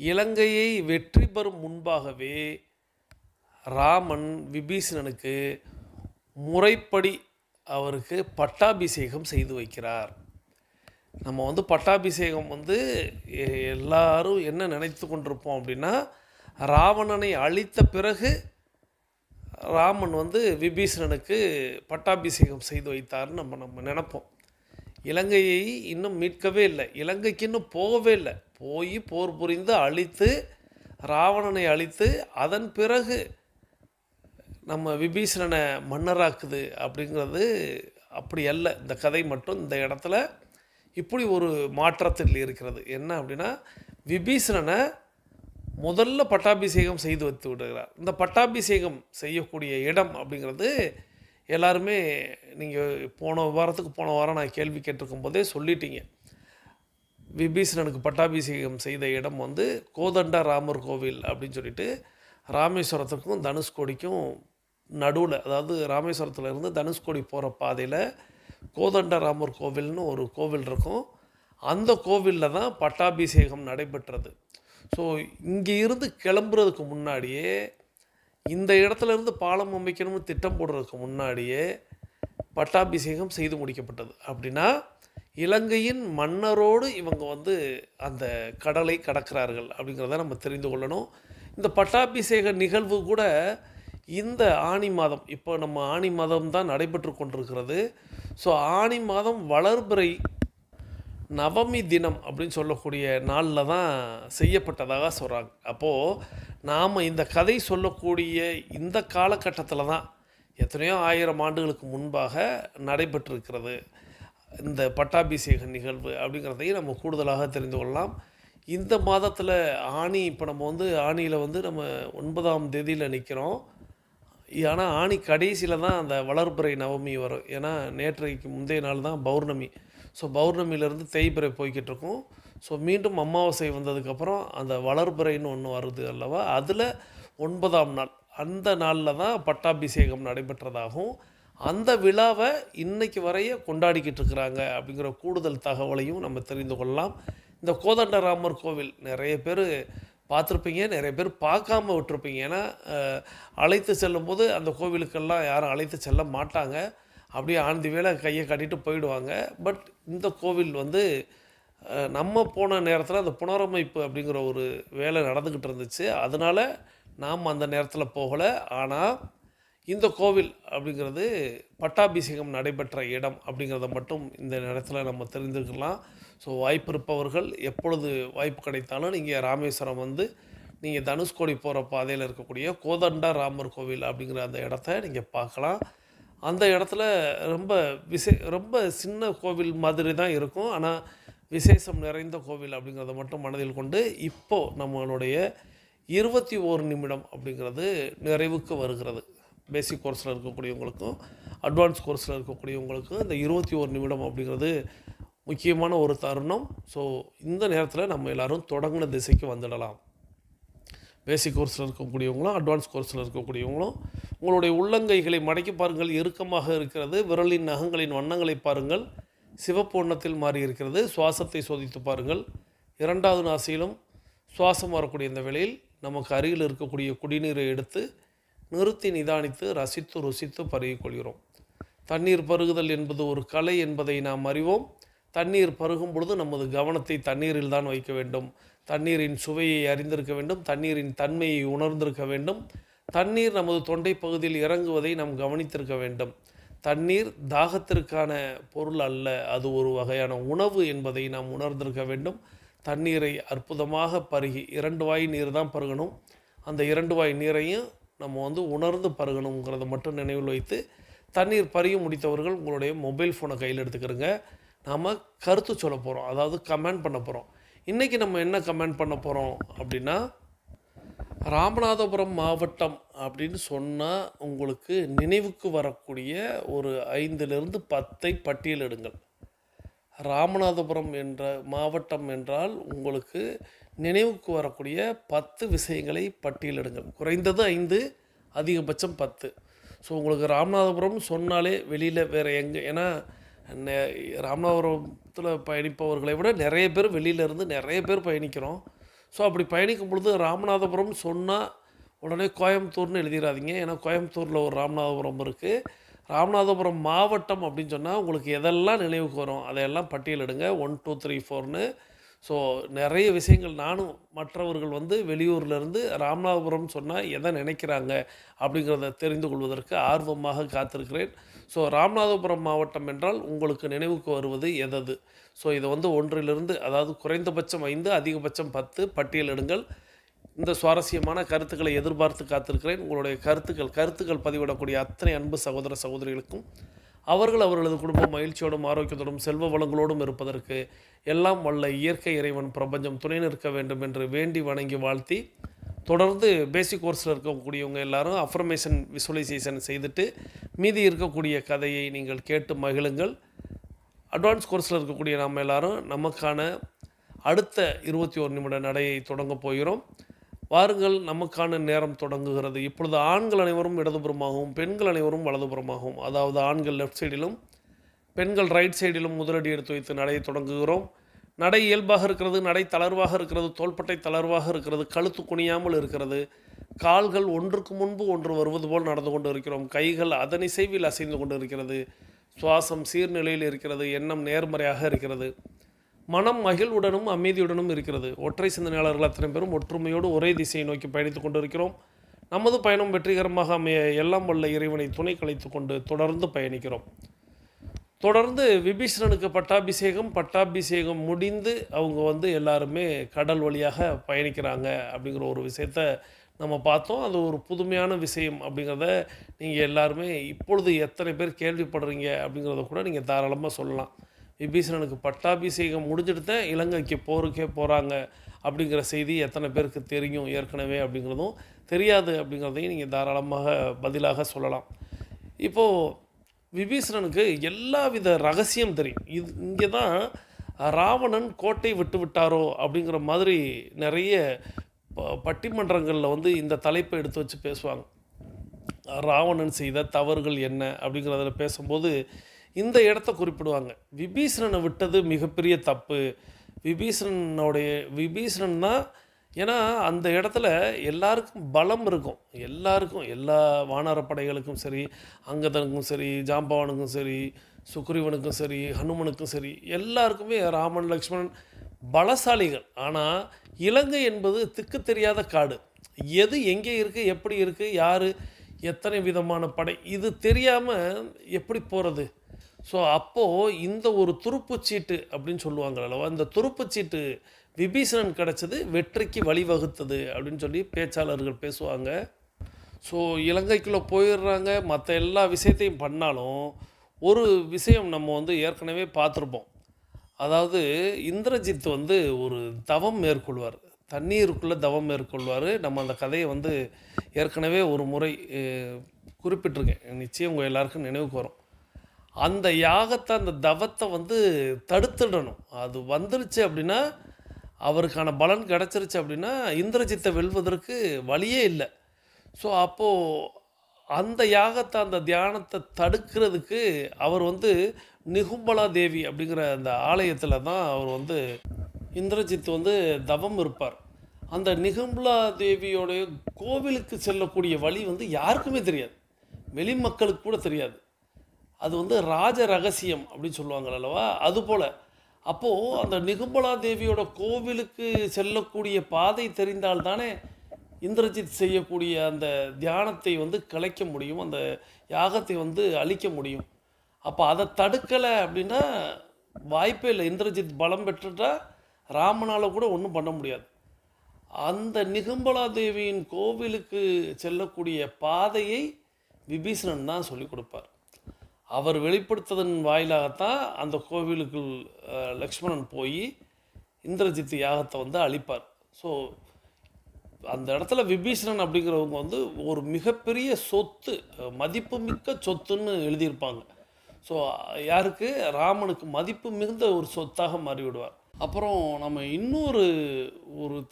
இலங்கையை வெற்றி பெறும் முன்பாகவே ராமன் விபீஷணனுக்கு முறைப்படி அவருக்கு பட்டாபிஷேகம் செய்து வைக்கிறார். நம்ம வந்து பட்டாபிஷேகம் வந்து எல்லாரும் என்ன நினைத்து கொண்டிருப்போம் அப்படின்னா, ராவணனை அழித்த பிறகு ராமன் வந்து விபீஷணனுக்கு பட்டாபிஷேகம் செய்து வைத்தார்னு நம்ம நினைப்போம். இலங்கையை இன்னும் மீட்கவே இல்லை, இலங்கைக்கு இன்னும் போகவே இல்லை, போய் போர் புரிந்து அழித்து, ராவணனை அழித்து, அதன் பிறகு நம்ம விபீஷணனை மன்னராக்குது அப்படிங்கிறது அப்படி அல்ல. இந்த கதை மட்டும் இந்த இடத்துல இப்படி ஒரு மாற்றத்தில் இருக்கிறது. என்ன அப்படின்னா, விபீஷணனை முதல்ல பட்டாபிஷேகம் செய்து வைத்து விடுகிறார். இந்த பட்டாபிஷேகம் செய்யக்கூடிய இடம் அப்படிங்கிறது எல்லாருமே நீங்கள் போன வாரம் நான் கேள்வி கேட்டிருக்கும் போதே சொல்லிட்டீங்க. விபீஷணனுக்கு பட்டாபிஷேகம் செய்த இடம் வந்து கோதண்ட ராமர் கோவில் அப்படின்னு சொல்லிட்டு ராமேஸ்வரத்துக்கும் தனுஷ்கோடிக்கும் நடுவில், அதாவது ராமேஸ்வரத்துலேருந்து தனுஷ்கோடி போகிற பாதையில் கோதண்ட ராமர் கோவில்னு ஒரு கோவில் இருக்கும். அந்த கோவிலில் தான் பட்டாபிஷேகம் நடைபெற்றது. ஸோ இங்கே இருந்து கிளம்புறதுக்கு முன்னாடியே, இந்த இடத்துல இருந்து பாலம் அமைக்கணும்னு திட்டம் போடுறதுக்கு முன்னாடியே பட்டாபிஷேகம் செய்து முடிக்கப்பட்டது. அப்படின்னா இலங்கையின் மன்னரோடு இவங்க வந்து அந்த கடலை கடக்கிறார்கள் அப்படிங்கிறத நம்ம தெரிந்து கொள்ளணும். இந்த பட்டாபிஷேக நிகழ்வு கூட இந்த ஆனி மாதம், இப்போ நம்ம ஆனி மாதம் தான் நடைபெற்று கொண்டிருக்கிறது. ஸோ ஆனி மாதம் வளர்பிறை நவமி தினம் அப்படின்னு சொல்லக்கூடிய நாளில் தான் செய்யப்பட்டதாக சொல்கிறாங்க. அப்போது நாம் இந்த கதை சொல்லக்கூடிய இந்த காலகட்டத்தில் தான் எத்தனையோ 1000 ஆண்டுகளுக்கு முன்பாக நடைபெற்றிருக்கிறது இந்த பட்டாபிஷேக நிகழ்வு அப்படிங்கிறதையும் நம்ம கூடுதலாக தெரிந்து கொள்ளலாம். இந்த மாதத்தில் ஆனி, இப்போ நம்ம வந்து ஆனியில் வந்து நம்ம 9ஆம் தேதியில் நிற்கிறோம். ஆனால் ஆனி கடைசியில் தான் அந்த வளர்பிறை நவமி வரும். ஏன்னா நேற்றைக்கு முந்தைய நாள் தான் பௌர்ணமி. ஸோ பௌர்ணமியிலேருந்து தேய்பிறை போய்கிட்டு இருக்கும். ஸோ மீண்டும் அமாவாசை வந்ததுக்கப்புறம் அந்த வளர்பிறைன்னு ஒன்று வருது அல்லவா, அதில் 9ஆம் நாள், அந்த நாளில் தான் பட்டாபிஷேகம் நடைபெற்றதாகவும் அந்த விழாவை இன்னைக்கு வரைய கொண்டாடிக்கிட்டு இருக்கிறாங்க அப்படிங்கிற கூடுதல் தகவலையும் நம்ம தெரிந்து கொள்ளலாம். இந்த கோதண்டராமர் கோவில் நிறைய பேர் பார்த்துருப்பீங்க, நிறைய பேர் பார்க்காம விட்டுருப்பீங்க. ஏன்னா அழைத்து செல்லும்போது அந்த கோவிலுக்கெல்லாம் யாரும் அழைத்து செல்ல மாட்டாங்க. அப்படியே ஆனந்தி வேளை கையை கட்டிட்டு போயிடுவாங்க. பட் இந்த கோவில் வந்து நம்ம போன நேரத்தில் அந்த புனரமைப்பு அப்படிங்கிற ஒரு வேலை நடந்துக்கிட்டு இருந்துச்சு. அதனால் நாம் அந்த நேரத்தில் போகலை. ஆனால் இந்த கோவில் அப்படிங்கிறது பட்டாபிஷேகம் நடைபெற்ற இடம் அப்படிங்கிறத மட்டும் இந்த நேரத்தில் நம்ம தெரிஞ்சுக்கலாம். ஸோ வாய்ப்பு இருப்பவர்கள் எப்பொழுது வாய்ப்பு கிடைத்தாலும் நீங்கள் ராமேஸ்வரம் வந்து நீங்கள் தனுஷ்கோடி போகிற பாதையில் இருக்கக்கூடிய கோதண்ட ராமர் கோவில் அப்படிங்கிற அந்த இடத்த நீங்கள் பார்க்கலாம். அந்த இடத்துல ரொம்ப சின்ன கோவில் மாதிரி தான் இருக்கும். ஆனால் விசேஷம் நிறைந்த கோவில் அப்படிங்கிறத மட்டும் மனதில் கொண்டு இப்போது நம்மளுடைய 21 நிமிடம் அப்படிங்கிறது நிறைவுக்கு வருகிறது. பேசிக் கோர்ஸில் இருக்கக்கூடியவங்களுக்கும் அட்வான்ஸ் கோர்ஸில் இருக்கக்கூடியவங்களுக்கும் இந்த 21 நிமிடம் அப்படிங்கிறது முக்கியமான ஒரு தருணம். ஸோ இந்த நேரத்தில் நம்ம எல்லோரும் தொடங்கின திசைக்கு வந்துடலாம். பேசிக் கோர்ஸில் இருக்கக்கூடியவங்களும் அட்வான்ஸ் கோர்ஸில் இருக்கக்கூடியவங்களும் உங்களுடைய உள்ளங்கைகளை மடக்கி பாருங்கள், இறுக்கமாக இருக்கிறது. விரலின் நகங்களின் வண்ணங்களை பாருங்கள், சிவப்பு வண்ணத்தில் மாறி இருக்கிறது. சுவாசத்தை சோதித்து பாருங்கள். 2வது நாசியிலும் சுவாசம் வரக்கூடிய இந்த வேளையில் நமக்கு அருகில் இருக்கக்கூடிய குடிநீரை எடுத்து நிறுத்தி நிதானித்து ரசித்து ருசித்து பருகிக்கொள்கிறோம். தண்ணீர் பருகுதல் என்பது ஒரு கலை என்பதை நாம் அறிவோம். தண்ணீர் பருகும் பொழுது நமது கவனத்தை தண்ணீரில் தான் வைக்க வேண்டும். தண்ணீரின் சுவையை அறிந்திருக்க வேண்டும். தண்ணீரின் தன்மையை உணர்ந்திருக்க வேண்டும். தண்ணீர் நமது தொண்டை பகுதியில் இறங்குவதை நாம் கவனித்திருக்க வேண்டும். தண்ணீர் தாகத்திற்கான பொருள் அல்ல, அது ஒரு வகையான உணவு என்பதை நாம் உணர்ந்திருக்க வேண்டும். தண்ணீரை அற்புதமாக பருகி 2 வாய் நீர் தான் பருகணும். அந்த 2 வாய் நீரையும் நம்ம வந்து உணர்ந்து பருகணுங்கிறத மட்டும் நினைவில் வைத்து தண்ணீர் பருகி முடித்தவர்கள் உங்களுடைய மொபைல் ஃபோனை கையில் எடுத்துக்கிறங்க. நாம் கருத்து சொல்ல போகிறோம், அதாவது கமெண்ட் பண்ண போகிறோம். இன்றைக்கி நம்ம என்ன கமெண்ட் பண்ண போகிறோம் அப்படின்னா, ராமநாதபுரம் மாவட்டம் அப்படின்னு சொன்னால் உங்களுக்கு நினைவுக்கு வரக்கூடிய ஒரு 5லிருந்து 10 பட்டியலிடுங்கள். ராமநாதபுரம் என்ற மாவட்டம் என்றால் உங்களுக்கு நினைவுக்கு வரக்கூடிய 10 விஷயங்களை பட்டியலிடுங்கள். குறைந்தது 5, அதிகபட்சம் 10. ஸோ உங்களுக்கு ராமநாதபுரம் சொன்னாலே வெளியில் வேறு எங்கே, ஏன்னா ராமநாதபுரத்தில் பயணிப்பவர்களை விட நிறைய பேர் வெளியிலேருந்து நிறைய பேர் பயணிக்கிறோம். ஸோ அப்படி பயணிக்கும் பொழுது ராமநாதபுரம் சொன்னால் உடனே கோயம்புத்தூர்னு எழுதிடாதீங்க. ஏன்னா கோயம்புத்தூரில் ஒரு ராமநாதபுரம் இருக்குது. ராமநாதபுரம் மாவட்டம் அப்படின்னு சொன்னால் உங்களுக்கு எதெல்லாம் நினைவுக்கு வரும் அதையெல்லாம் பட்டியலிடுங்க. 1, 2, 3, 4ன்னு. ஸோ நிறைய விஷயங்கள், நானும் மற்றவர்கள் வந்து வெளியூர்லேருந்து ராமநாதபுரம் சொன்னால் எதை நினைக்கிறாங்க அப்படிங்கிறத தெரிந்து கொள்வதற்கு ஆர்வமாக காத்திருக்கிறேன். ஸோ ராமநாதபுரம் மாவட்டம் என்றால் உங்களுக்கு நினைவுக்கு வருவது எதது? ஸோ இதை வந்து 1லிருந்து, அதாவது குறைந்தபட்சம் 5, அதிகபட்சம் 10 பட்டியலிடுங்கள். இந்த சுவாரஸ்யமான கருத்துக்களை எதிர்பார்த்து காத்திருக்கிறேன். உங்களுடைய கருத்துக்கள் பதிவிடக்கூடிய அத்தனை அன்பு சகோதர சகோதரிகளுக்கும் அவர்களது குடும்பம் மகிழ்ச்சியோடும் ஆரோக்கியத்தோடும் செல்வ வளங்களோடும் இருப்பதற்கு எல்லாம் வல்ல இயற்கை இறைவன் பிரபஞ்சம் துணை நிற்க வேண்டும் என்று வேண்டி வணங்கி வாழ்த்தி, தொடர்ந்து பேசிக் கோர்ஸில் இருக்கக்கூடியவங்க எல்லாரும் அஃபர்மேஷன் விசுவலைசேஷன் செய்துட்டு மீதி இருக்கக்கூடிய கதையை நீங்கள் கேட்டு மகிழுங்கள். அட்வான்ஸ் கோர்ஸில் இருக்கக்கூடிய நாம் எல்லாரும் நமக்கான அடுத்த 21 நிமிட நடையை தொடங்கப் போகிறோம். வாருங்கள், நமக்கான நேரம் தொடங்குகிறது. இப்பொழுது ஆண்கள் அனைவரும் இடதுபுறமாகவும் பெண்கள் அனைவரும் வலதுபுறமாகவும், அதாவது ஆண்கள் லெஃப்ட் சைடிலும் பெண்கள் ரைட் சைடிலும் முதலடி எடுத்து வைத்து நடையை தொடங்குகிறோம். நடை இயல்பாக இருக்கிறது, நடை தளர்வாக இருக்கிறது, தோள்பட்டை தளர்வாக இருக்கிறது, கழுத்து குனியாமல் இருக்கிறது, கால்கள் ஒன்றுக்கு முன்பு ஒன்று வருவது போல் நடந்து கொண்டு இருக்கிறோம், கைகள் அதனிசைவில் அசைந்து கொண்டு இருக்கிறது, சுவாசம் சீர்நிலையில் இருக்கிறது, எண்ணம் நேர்மறையாக இருக்கிறது, மனம் மகிழ்வுடனும் அமைதியுடனும் இருக்கிறது. ஒற்றை சிந்தனையாளர்கள் அத்தனை பேரும் ஒற்றுமையோடு ஒரே திசையை நோக்கி பயணித்துக் கொண்டிருக்கிறோம். நமது பயணம் வெற்றிகரமாக அமைய எல்லாம் வல்ல இறைவனை துணை கலைத்து கொண்டு தொடர்ந்து பயணிக்கிறோம். தொடர்ந்து விபீஷணனுக்கு பட்டாபிஷேகம் முடிந்து அவங்க எல்லாருமே கடல் வழியாக பயணிக்கிறாங்க அப்படிங்கிற ஒரு விஷயத்த நம்ம பார்த்தோம். அது ஒரு புதுமையான விஷயம் அப்படிங்கிறத நீங்கள் எல்லாருமே இப்பொழுது எத்தனை பேர் கேள்விப்படுறீங்க அப்படிங்கிறத கூட நீங்கள் தாராளமாக சொல்லலாம். விபீஷணனுக்கு பட்டாபிஷேகம் முடிஞ்சுட்டு தான் இலங்கைக்கு போருக்கே போகிறாங்க அப்படிங்கிற செய்தி எத்தனை பேருக்கு தெரியும் ஏற்கனவே அப்படிங்கிறதும் தெரியாது அப்படிங்கிறதையும் நீங்கள் தாராளமாக பதிலாக சொல்லலாம். இப்போது விபீஷணனுக்கு எல்லா வித ரகசியம் தெரியும். இங்கே தான் ராவணன் கோட்டை விட்டு விட்டாரோ அப்படிங்கிற மாதிரி நிறைய பட்டிமன்றங்களில் இந்த தலைப்பை எடுத்து வச்சு பேசுவாங்க. ராவணன் செய்த தவறுகள் என்ன அப்படிங்கிறதில் பேசும்போது இந்த இடத்த குறிப்பிடுவாங்க. விபீஷணனை விட்டது மிகப்பெரிய தப்பு. விபீஷணன் தான், ஏன்னா அந்த இடத்துல எல்லாருக்கும் பலம் இருக்கும், எல்லா வானரப்படைகளுக்கும் சரி, அங்கதனுக்கும் சரி, ஜாம்பவானுக்கும் சரி, சுக்ரீவனுக்கும் சரி, ஹனுமனுக்கும் சரி, எல்லாருக்குமே ராமன் லக்ஷ்மணன் பலசாலிகள். ஆனால் இலங்கை என்பது திக்கு தெரியாத காடு. எது எங்கே இருக்குது, எப்படி இருக்குது, யார் எத்தனை விதமான படை, இது தெரியாமல் எப்படி போகிறது? ஸோ அப்போது இந்த ஒரு துருப்புச்சீட்டு அப்படின்னு சொல்லுவாங்க அல்லவா, இந்த துருப்புச்சீட்டு விபீஷணன் கிடச்சது வெற்றிக்கு வழிவகுத்தது அப்படின்னு சொல்லி பேச்சாளர்கள் பேசுவாங்க. ஸோ இலங்கைக்குள்ளே போயிடுறாங்க. மற்ற எல்லா விஷயத்தையும் பண்ணாலும் ஒரு விஷயம் நம்ம ஏற்கனவே பார்த்துருப்போம். அதாவது இந்திரஜித் ஒரு தவம் மேற்கொள்வார், தண்ணீருக்குள்ளே தவம் மேற்கொள்வார். நம்ம அந்த கதையை ஏற்கனவே ஒரு முறை குறிப்பிட்டிருக்கேன், நிச்சயம் உங்கள் எல்லாருக்கும் நினைவுக்கு வரும். அந்த யாகத்தை, அந்த தவத்தை தடுத்துடணும். அது வந்துருச்சு அப்படின்னா, அவருக்கான பலன் கிடச்சிருச்சு அப்படின்னா இந்திரஜித்தை வெல்வதற்கு வழியே இல்லை. ஸோ அப்போது அந்த யாகத்தை, அந்த தியானத்தை தடுக்கிறதுக்கு அவர் நிகும்பலா தேவி அப்படிங்கிற அந்த ஆலயத்தில் தான் அவர் இந்திரஜித் தவம் இருப்பார். அந்த நிகும்பலா தேவியோடைய கோவிலுக்கு செல்லக்கூடிய வழி யாருக்குமே தெரியாது, வெளி மக்களுக்கு கூட தெரியாது. அது ராஜ ரகசியம் அப்படின்னு சொல்லுவாங்க அல்லவா, அதுபோல் அப்போது அந்த நிகும்பலா தேவியோட கோவிலுக்கு செல்லக்கூடிய பாதை தெரிந்தால் தானே இந்திரஜித் செய்யக்கூடிய அந்த தியானத்தை கலைக்க முடியும், அந்த யாகத்தை அழிக்க முடியும். அப்போ அதை தடுக்கலை அப்படின்னா வாய்ப்பே இல்லை. இந்திரஜித் பலம் பெற்றுட்டா ராமனால் கூட ஒன்றும் பண்ண முடியாது. அந்த நிகும்பலா தேவியின் கோவிலுக்கு செல்லக்கூடிய பாதையை விபீஷணன் தான் சொல்லிக் கொடுப்பார். அவர் வெளிப்படுத்ததன் வாயிலாகத்தான் அந்த கோவிலுக்கு லக்ஷ்மணன் போய் இந்திரஜித் யாகத்தை அழிப்பார். ஸோ அந்த இடத்துல விபீஷணன் அப்படிங்கிறவங்க ஒரு மிகப்பெரிய சொத்து, மதிப்புமிக்க சொத்துன்னு எழுதியிருப்பாங்க. ஸோ யாருக்கு? ராமனுக்கு மதிப்பு மிகுந்த ஒரு சொத்தாக மாறிவிடுவார். அப்புறம் நம்ம இன்னொரு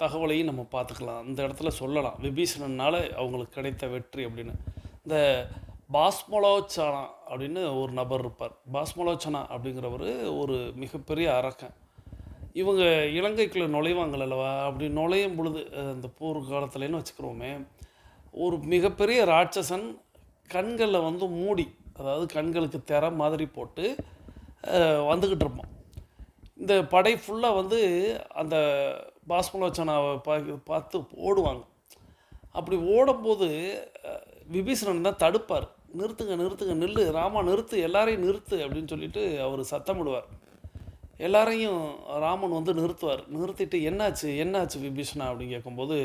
தகவலையும் நம்ம பார்த்துக்கலாம், அந்த இடத்துல சொல்லலாம் விபீஷணனால் அவங்களுக்கு கிடைத்த வெற்றி அப்படின்னு. இந்த பாஸ்மலோச்சனா அப்படின்னு ஒரு நபர் இருப்பார். பாஸ்மலோச்சனா அப்படிங்கிறவர் ஒரு மிகப்பெரிய அரக்கன். இவங்க இலங்கைக்குள்ளே நுழைவாங்கள் அல்லவா, அப்படி நுழையும் பொழுது அந்த போர் காலத்துலன்னு வச்சுக்கிறோமே, ஒரு மிகப்பெரிய ராட்சசன் கண்களில் மூடி, அதாவது கண்களுக்கு திரை மாதிரி போட்டு வந்துக்கிட்டு இருப்பான். இந்த படை ஃபுல்லாக அந்த பாஸ்மலோச்சனாவை பார்த்து ஓடுவாங்க. அப்படி ஓடும்போது விபீஷணன் தான் தடுப்பார். நிறுத்துங்க, நில்லு ராமா, நிறுத்து, எல்லாரையும் நிறுத்து அப்படின்னு சொல்லிட்டு அவர் சத்தமிடுவார். எல்லாரையும் ராமன் நிறுத்துவார். நிறுத்திட்டு என்னாச்சு விபீஷணா அப்படின்னு கேட்கும்போது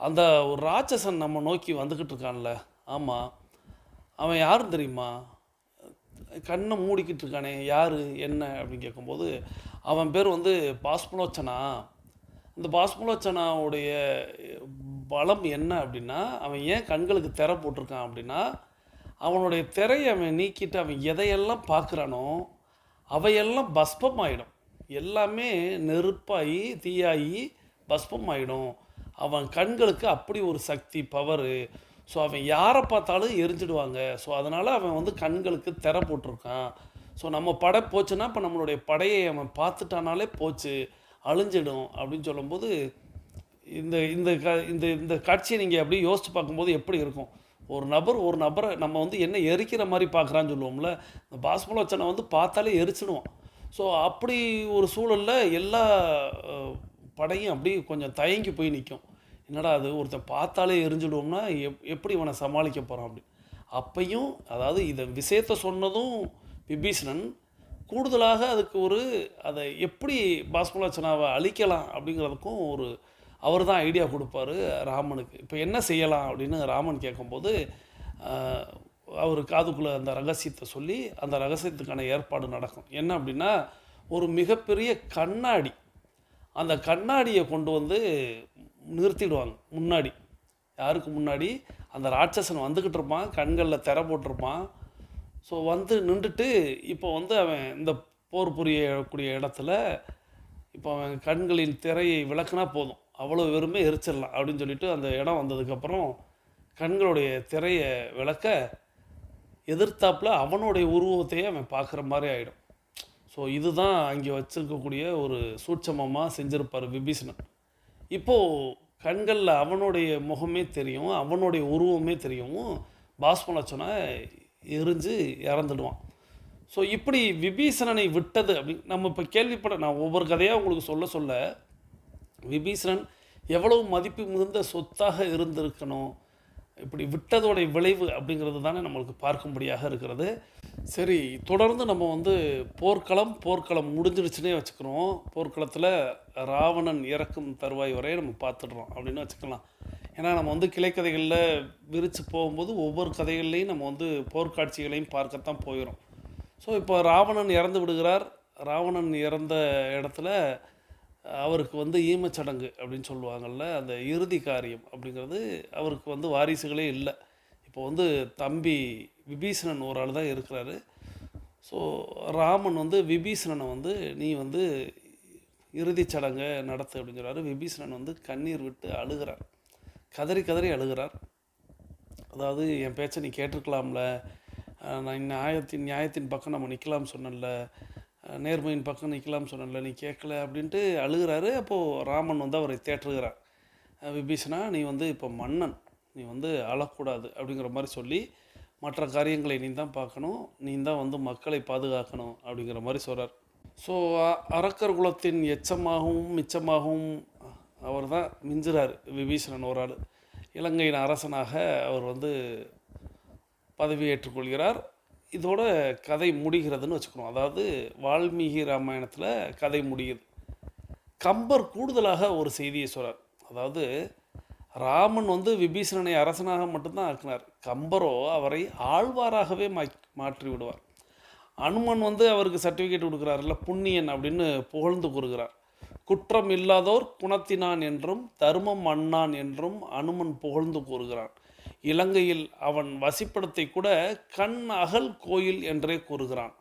அந்த ஒரு ராட்சசன் நம்ம நோக்கி வந்துக்கிட்டு இருக்கான்ல, ஆமாம், அவன் யாருன்னு தெரியுமா? கண்ணை மூடிக்கிட்டு இருக்கானே, யார் என்ன அப்படின்னு கேட்கும்போது, அவன் பேர் வந்து பாஸ்மலோச்சனா. இந்த பாஸ்மலோச்சனாவுடைய பலம் என்ன அப்படின்னா, அவன் ஏன் கண்களுக்கு திரை போட்டிருக்கான் அப்படின்னா, அவனுடைய திரையை அவன் நீக்கிட்டு அவன் எதையெல்லாம் பார்க்குறானோ அவையெல்லாம் பஸ்பமாயிடும். எல்லாமே நெருப்பாகி தீயாகி பஸ்பமாயிடும். அவன் கண்களுக்கு அப்படி ஒரு சக்தி, பவரு. ஸோ அவன் யாரை பார்த்தாலும் எரிஞ்சிடுவாங்க. ஸோ அதனால் அவன் வந்து கண்களுக்கு திரை போட்டிருக்கான். ஸோ நம்ம படை போச்சுன்னா இப்போ நம்மளுடைய படையை அவன் பார்த்துட்டானாலே போச்சு, அழிஞ்சிடும் அப்படின்னு சொல்லும்போது, இந்த இந்த இந்த இந்த காட்சியை நீங்கள் அப்படியே யோசித்து பார்க்கும்போது எப்படி இருக்கும்? ஒரு நபரை நம்ம வந்து என்ன எரிக்கிற மாதிரி பார்க்குறான்னு சொல்லுவோம்ல, இந்த பாஸ்மலோச்சனை வந்து பார்த்தாலே எரிச்சிடுவான். ஸோ அப்படி ஒரு சூழலில் எல்லா படையும் அப்படியே கொஞ்சம் தயங்கி போய் நிற்கும். என்னடா அது, ஒருத்தன் பார்த்தாலே எரிஞ்சிடுவோம்னா எப்படி இவனை சமாளிக்க போகிறான் அப்படி. அப்பையும் அதாவது இதை விஷயத்தை சொன்னதும் விபீஷணன் கூடுதலாக அதுக்கு அதை எப்படி பாஸ்மலோச்சனாவை அழிக்கலாம் அப்படிங்கிறதுக்கும் அவர் தான் ஐடியா கொடுப்பாரு ராமனுக்கு. இப்போ என்ன செய்யலாம் அப்படின்னு ராமன் கேட்கும்போது, அவர் காதுக்குள்ளே அந்த ரகசியத்தை சொல்லி அந்த ரகசியத்துக்கான ஏற்பாடு நடக்கும். என்ன அப்படின்னா, ஒரு மிகப்பெரிய கண்ணாடி, அந்த கண்ணாடியை கொண்டு வந்து நிறுத்திடுவாங்க முன்னாடி. யாருக்கு முன்னாடி? அந்த ராட்சசன் வந்துக்கிட்டு இருப்பான், கண்களில் திரை போட்டிருப்பான். ஸோ வந்து நின்றுட்டு இப்போ வந்து அவன் இந்த போர் புரியக்கூடிய இடத்துல இப்போ அவன் கண்களின் திரையை விளக்குனா போதும், அவ்வளோ வெறுமே எரிச்சிடலாம் அப்படின்னு சொல்லிட்டு அந்த இடம் வந்ததுக்கப்புறம் கண்களுடைய திரையை விளக்க எதிர்த்தாப்புல அவனுடைய உருவத்தையே அவன் பார்க்குற மாதிரி ஆகிடும். ஸோ இதுதான் அங்கே வச்சுருக்கக்கூடிய ஒரு சூட்சமமாக செஞ்சுருப்பார் விபீஷணன். இப்போது கண்களில் அவனுடைய முகமே தெரியும், அவனுடைய உருவமே தெரியும், பாஸ்மலோச்சனா எரிஞ்சு இறந்துடுவான். ஸோ இப்படி விபீஷணனை விட்டது அப்படின்னு நம்ம இப்போ கேள்விப்பட, நான் ஒவ்வொரு கதையாக உங்களுக்கு சொல்ல விபீஷணன் எவ்வளவு மதிப்பு மிகுந்த சொத்தாக இருந்திருக்கணும், இப்படி விட்டதோடைய விளைவு அப்படிங்கிறது தானே நம்மளுக்கு பார்க்கும்படியாக இருக்கிறது. சரி, தொடர்ந்து நம்ம வந்து போர்க்களம் முடிஞ்சிடுச்சுன்னே வச்சுக்கிறோம். போர்க்களத்தில் ராவணன் இறக்கும் தருவாய் வரையை நம்ம பார்த்துடுறோம் அப்படின்னு வச்சுக்கலாம். ஏன்னா நம்ம வந்து கிளைக்கதைகளில் விரித்து போகும்போது ஒவ்வொரு கதைகள்லையும் நம்ம வந்து போர்க்காட்சிகளையும் பார்க்கத்தான் போயிடும். ஸோ இப்போ ராவணன் இறந்து விடுகிறார். ராவணன் இறந்த இடத்துல அவருக்கு வந்து ஈமச்சடங்கு அப்படின்னு சொல்லுவாங்கள்ல, அந்த இறுதி காரியம் அப்படிங்கிறது, அவருக்கு வந்து வாரிசுகளே இல்லை. இப்போ வந்து தம்பி விபீஷணன் ஒரு ஆள் தான் இருக்கிறாரு. ஸோ ராமன் வந்து விபீஷணனை வந்து நீ வந்து இறுதி சடங்கை நடத்து அப்படின்னு சொல்கிறாரு. விபீஷணன் வந்து கண்ணீர் விட்டு அழுகிறார், கதறி அழுகிறார். அதாவது என் பேச்சை நீ கேட்டிருக்கலாம்ல, நான் நியாயத்தின் பக்கம் நம்ம நிற்கலாம்னு சொன்னேன்ல, நேர்மையின் பக்கம் நிற்கலாம்னு சொன்னேன்ல, நீ கேட்கல அப்படின்ட்டு அழுகிறாரு. அப்போது ராமன் வந்து அவரை தேற்றுகிறார். விபீஷணா, நீ வந்து இப்போ மன்னன், நீ வந்து அழக்கூடாது அப்படிங்கிற மாதிரி சொல்லி, மற்ற காரியங்களை நீ தான் பார்க்கணும், நீ தான் வந்து மக்களை பாதுகாக்கணும் அப்படிங்கிற மாதிரி சொல்கிறார். ஸோ அரக்கர் குலத்தின் எச்சமாகவும் மிச்சமாகவும் அவர் தான் மிஞ்சுறார் விபீஷணன் ஒரு ஆள். இலங்கையின் அரசனாக அவர் வந்து பதவி ஏற்றுக்கொள்கிறார். இதோட கதை முடிகிறதுன்னு வச்சுக்கணும். அதாவது வால்மீகி ராமாயணத்தில் கதை முடியுது. கம்பர் கூடுதலாக ஒரு செய்தியை சொல்கிறார். அதாவது ராமன் வந்து விபீஷணனை அரசனாக மட்டும்தான் ஆக்கினார், கம்பரோ அவரை ஆழ்வாராகவே மாற்றி விடுவார். அனுமன் வந்து அவருக்கு சர்டிஃபிகேட் கொடுக்குறாருல்ல, புண்ணியன் அப்படின்னு புகழ்ந்து கூறுகிறார். குற்றம் இல்லாதோர் குணத்தினான் என்றும் தர்மம் அண்ணான் என்றும் அனுமன் புகழ்ந்து கூறுகிறான். இலங்கையில் அவன் வசிப்பிடத்தை கூட கண் அகல் கோயில் என்றே கூறுகிறான்.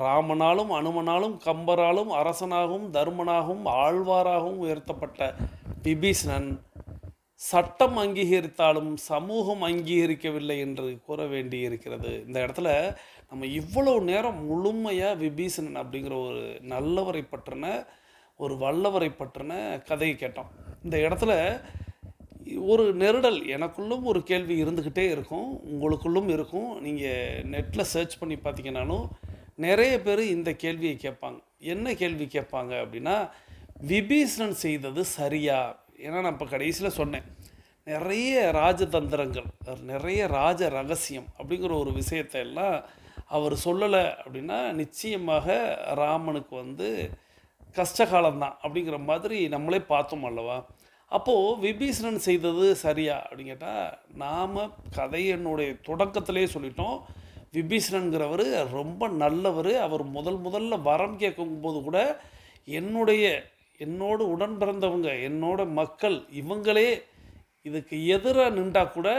ராமனாலும் அனுமனாலும் கம்பராலும் அரசனாகவும் தர்மனாகவும் ஆழ்வாராகவும் உயர்த்தப்பட்ட விபீஷணன் சட்டம் அங்கீகரித்தாலும் சமூகம் அங்கீகரிக்கவில்லை என்று கூற வேண்டியிருக்கிறது. இந்த இடத்துல நம்ம இவ்வளவு நேரம் முழுமையாக விபீஷணன் அப்படிங்கிற ஒரு நல்லவரை பற்றின, ஒரு வல்லவரை பற்றின கதையை கேட்டோம். இந்த இடத்துல ஒரு நெருடல், எனக்குள்ளும் ஒரு கேள்வி இருந்துக்கிட்டே இருக்கும், உங்களுக்குள்ளும் இருக்கும். நீங்கள் நெட்டில் சர்ச் பண்ணி பார்த்தீங்கன்னாலும் நிறைய பேர் இந்த கேள்வியை கேட்பாங்க. என்ன கேள்வி கேட்பாங்க அப்படின்னா, விபீஷணன் செய்தது சரியா? ஏன்னா நான் இப்போ கடைசியில் சொன்னேன், நிறைய ராஜதந்திரங்கள், நிறைய ராஜ ரகசியம் அப்படிங்கிற ஒரு விஷயத்தை எல்லாம் அவர் சொல்லலை அப்படின்னா நிச்சயமாக ராமனுக்கு வந்து கஷ்டகாலம்தான் அப்படிங்கிற மாதிரி நம்மளே பார்த்தோம் அல்லவா. அப்போது விபீஷணன் செய்தது சரியா அப்படின்னு கேட்டால், நாம் கதையினுடைய தொடக்கத்திலே சொல்லிட்டோம், விபீஷணன்கிறவர் ரொம்ப நல்லவர். அவர் முதல்ல வரம் கேட்கும்போது கூட என்னோடு உடன் பிறந்தவங்க, என்னோட மக்கள் இவங்களே இதுக்கு எதிராக நின்றா கூட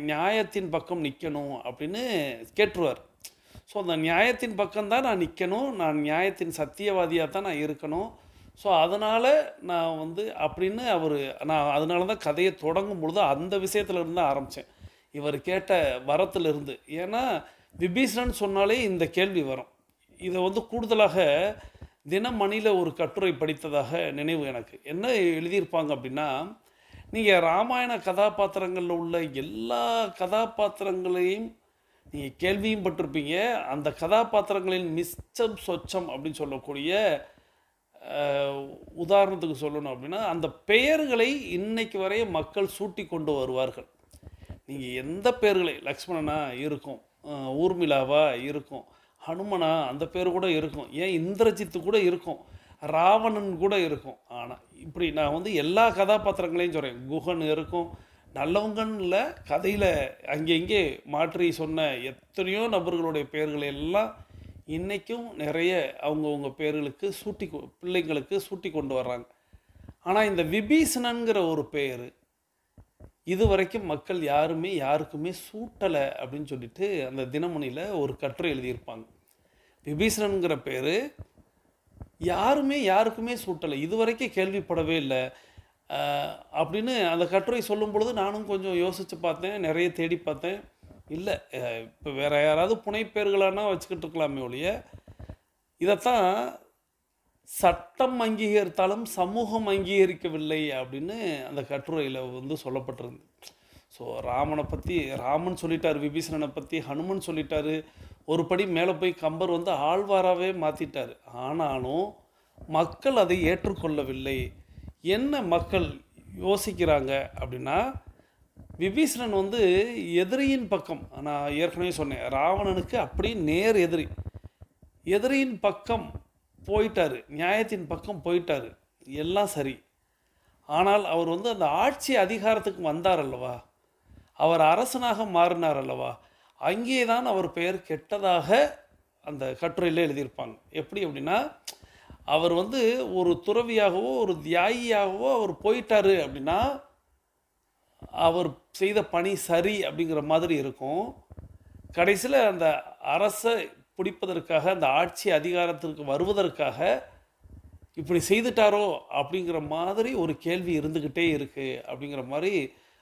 நியாயத்தின் பக்கம் நிற்கணும் அப்படின்னு கேட்டுருவார். ஸோ அந்த நியாயத்தின் பக்கம்தான் நான் நிற்கணும், நான் நியாயத்தின் சத்தியவாதியாக தான் நான் இருக்கணும். ஸோ அதனால் நான் அப்படின்னு நான் அதனால தான் கதையை தொடங்கும் பொழுது அந்த விஷயத்துலேருந்து தான் ஆரம்பித்தேன், இவர் கேட்ட வரத்திலிருந்து. ஏன்னா விபீஷணன் சொன்னாலே இந்த கேள்வி வரும். இதை கூடுதலாக தினமணியில் ஒரு கட்டுரை படித்ததாக நினைவு எனக்கு. என்ன எழுதியிருப்பாங்க அப்படின்னா, நீங்கள் ராமாயண கதாபாத்திரங்களில் உள்ள எல்லா கதாபாத்திரங்களையும் நீங்கள் கேள்வியும் பட்டிருப்பீங்க. அந்த கதாபாத்திரங்களின் மிச்சம் சொச்சம் அப்படின்னு சொல்லக்கூடிய உதாரணத்துக்கு சொல்லணும் அப்படின்னா, அந்த பெயர்களை இன்னைக்கு வரைய மக்கள் சூட்டி கொண்டு வருவார்கள். நீங்கள் எந்த பெயர்களை, லக்ஷ்மணனா இருக்கும், ஊர்மிளாவா இருக்கும், ஹனுமனா அந்த பேர் கூட இருக்கும், ஏன் இந்திரஜித்து கூட இருக்கும், ராவணன் கூட இருக்கும். ஆனால் இப்படி நான் எல்லா கதாபாத்திரங்களையும் சொல்கிறேன். குகன் இருக்கும், நல்லவங்கன்னு இல்லை, கதையில் அங்கே மாற்றி சொன்ன எத்தனையோ நபர்களுடைய பெயர்களை எல்லாம் இன்றைக்கும் நிறைய அவங்கவுங்க பேர்களுக்கு பிள்ளைங்களுக்கு சூட்டி கொண்டு வர்றாங்க. ஆனால் இந்த விபீஷணன்கிற ஒரு பெயர் இது வரைக்கும் மக்கள் யாருக்குமே சூட்டலை அப்படின்னு சொல்லிட்டு அந்த தினமணியில் ஒரு கட்டுரை எழுதியிருப்பாங்க. விபீஷணன்கிற பேர் யாருக்குமே சூட்டலை, இது வரைக்கும் கேள்விப்படவே இல்லை அப்படின்னு அந்த கட்டுரை சொல்லும் பொழுது நானும் கொஞ்சம் யோசித்து பார்த்தேன், நிறைய தேடி பார்த்தேன். இல்லை, இப்போ வேறு யாராவது புனைப்பேர்களானா வச்சுக்கிட்டு இருக்கலாமே ஒழிய, இதைத்தான் சட்டம் அங்கீகரித்தாலும் சமூகம் அங்கீகரிக்கவில்லை அப்படின்னு அந்த கட்டுரையில் சொல்லப்பட்டிருந்து. ஸோ ராமன் சொல்லிட்டார், விபீஷணனை பற்றி ஹனுமன் சொல்லிட்டார், ஒரு படி மேலே போய் கம்பர் ஆழ்வாராகவே மாற்றிட்டார். ஆனாலும் மக்கள் அதை ஏற்றுக்கொள்ளவில்லை. என்ன மக்கள் யோசிக்கிறாங்க அப்படின்னா, விபீஷணன் எதிரியின் பக்கம், நான் ஏற்கனவே சொன்னேன், ராவணனுக்கு அப்படி நேர் எதிரியின் பக்கம் போயிட்டார், நியாயத்தின் பக்கம் போயிட்டார், எல்லாம் சரி. ஆனால் அவர் அந்த ஆட்சி அதிகாரத்துக்கு வந்தார் அல்லவா, அவர் அரசனாக மாறினார் அல்லவா, அங்கே தான் அவர் பெயர் கெட்டதாக அந்த கட்டுரையில் எழுதியிருப்பாங்க. எப்படி அப்படின்னா, அவர் ஒரு துறவியாகவோ ஒரு தியாகியாகவோ அவர் போயிட்டாரு அப்படின்னா அவர் செய்த பணி சரி அப்படிங்கிற மாதிரி இருக்கும். கடைசியில் அந்த அரசை பிடிப்பதற்காக, அந்த ஆட்சி அதிகாரத்திற்கு வருவதற்காக இப்படி செய்துட்டாரோ அப்படிங்கிற மாதிரி ஒரு கேள்வி இருந்துக்கிட்டே இருக்குது அப்படிங்கிற மாதிரி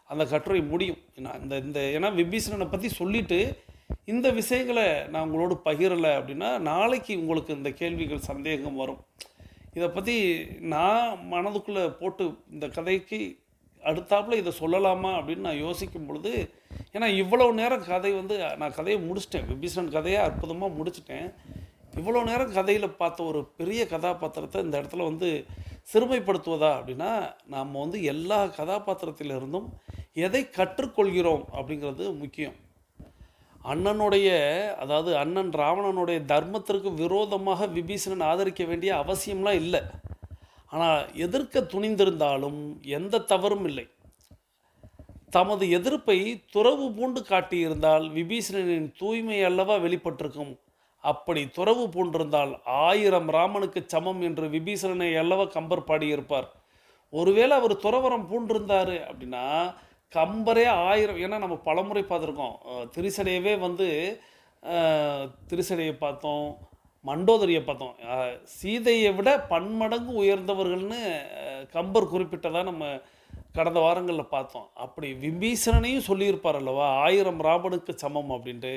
அந்த கட்டுரை முடியும். ஏன்னா விபீஷணனை பற்றி சொல்லிவிட்டு இந்த விஷயங்களை நான் உங்களோடு பகிரலை அப்படின்னா நாளைக்கு உங்களுக்கு இந்த கேள்விகள் சந்தேகம் வரும். இதை பற்றி நான் மனதுக்குள்ளே போட்டு இந்த கதைக்கு அடுத்தாப்புல இதை சொல்லலாமா அப்படின்னு நான் யோசிக்கும் பொழுது, ஏன்னா இவ்வளோ நேரம் கதை நான் கதையை முடிச்சிட்டேன், விபீஷணன் கதையை அற்புதமாக முடிச்சிட்டேன். இவ்வளோ நேரம் கதையில் பார்த்த ஒரு பெரிய கதாபாத்திரத்தை இந்த இடத்துல சிறுமைப்படுத்துவதா அப்படின்னா, நாம் எல்லா கதாபாத்திரத்திலிருந்தும் எதை கற்றுக்கொள்கிறோம் அப்படிங்கிறது முக்கியம். அண்ணன் ராவணனுடைய தர்மத்திற்கு விரோதமாக விபீஷணன் ஆதரிக்க வேண்டிய அவசியம்லாம் இல்லை. ஆனால் எதிர்க்க துணிந்திருந்தாலும் எந்த தவறும் இல்லை. தமது எதிர்ப்பை துறவு பூண்டு காட்டியிருந்தால் விபீஷணனின் தூய்மை அல்லவா வெளிப்பட்டிருக்கும். அப்படி துறவு பூண்டிருந்தால் 1000 ராமனுக்கு சமம் என்று விபீஷணனை அல்லவா கம்பர் பாடியிருப்பார். ஒருவேளை அவர் துறவரம் பூண்டிருந்தார் அப்படின்னா கம்பரே 1000, ஏன்னா நம்ம பலமுறை பார்த்துருக்கோம், திரிசடையவே திரிசடையை பார்த்தோம், மண்டோதரியை பார்த்தோம், சீதையை விட பன்மடங்கு உயர்ந்தவர்கள்னு கம்பர் குறிப்பிட்டதாக நம்ம கடந்த வாரங்களில் பார்த்தோம். அப்படி விபீஷணனையும் சொல்லியிருப்பார் அல்லவா, 1000 ராமனுக்கு சமம் அப்படின்ட்டு.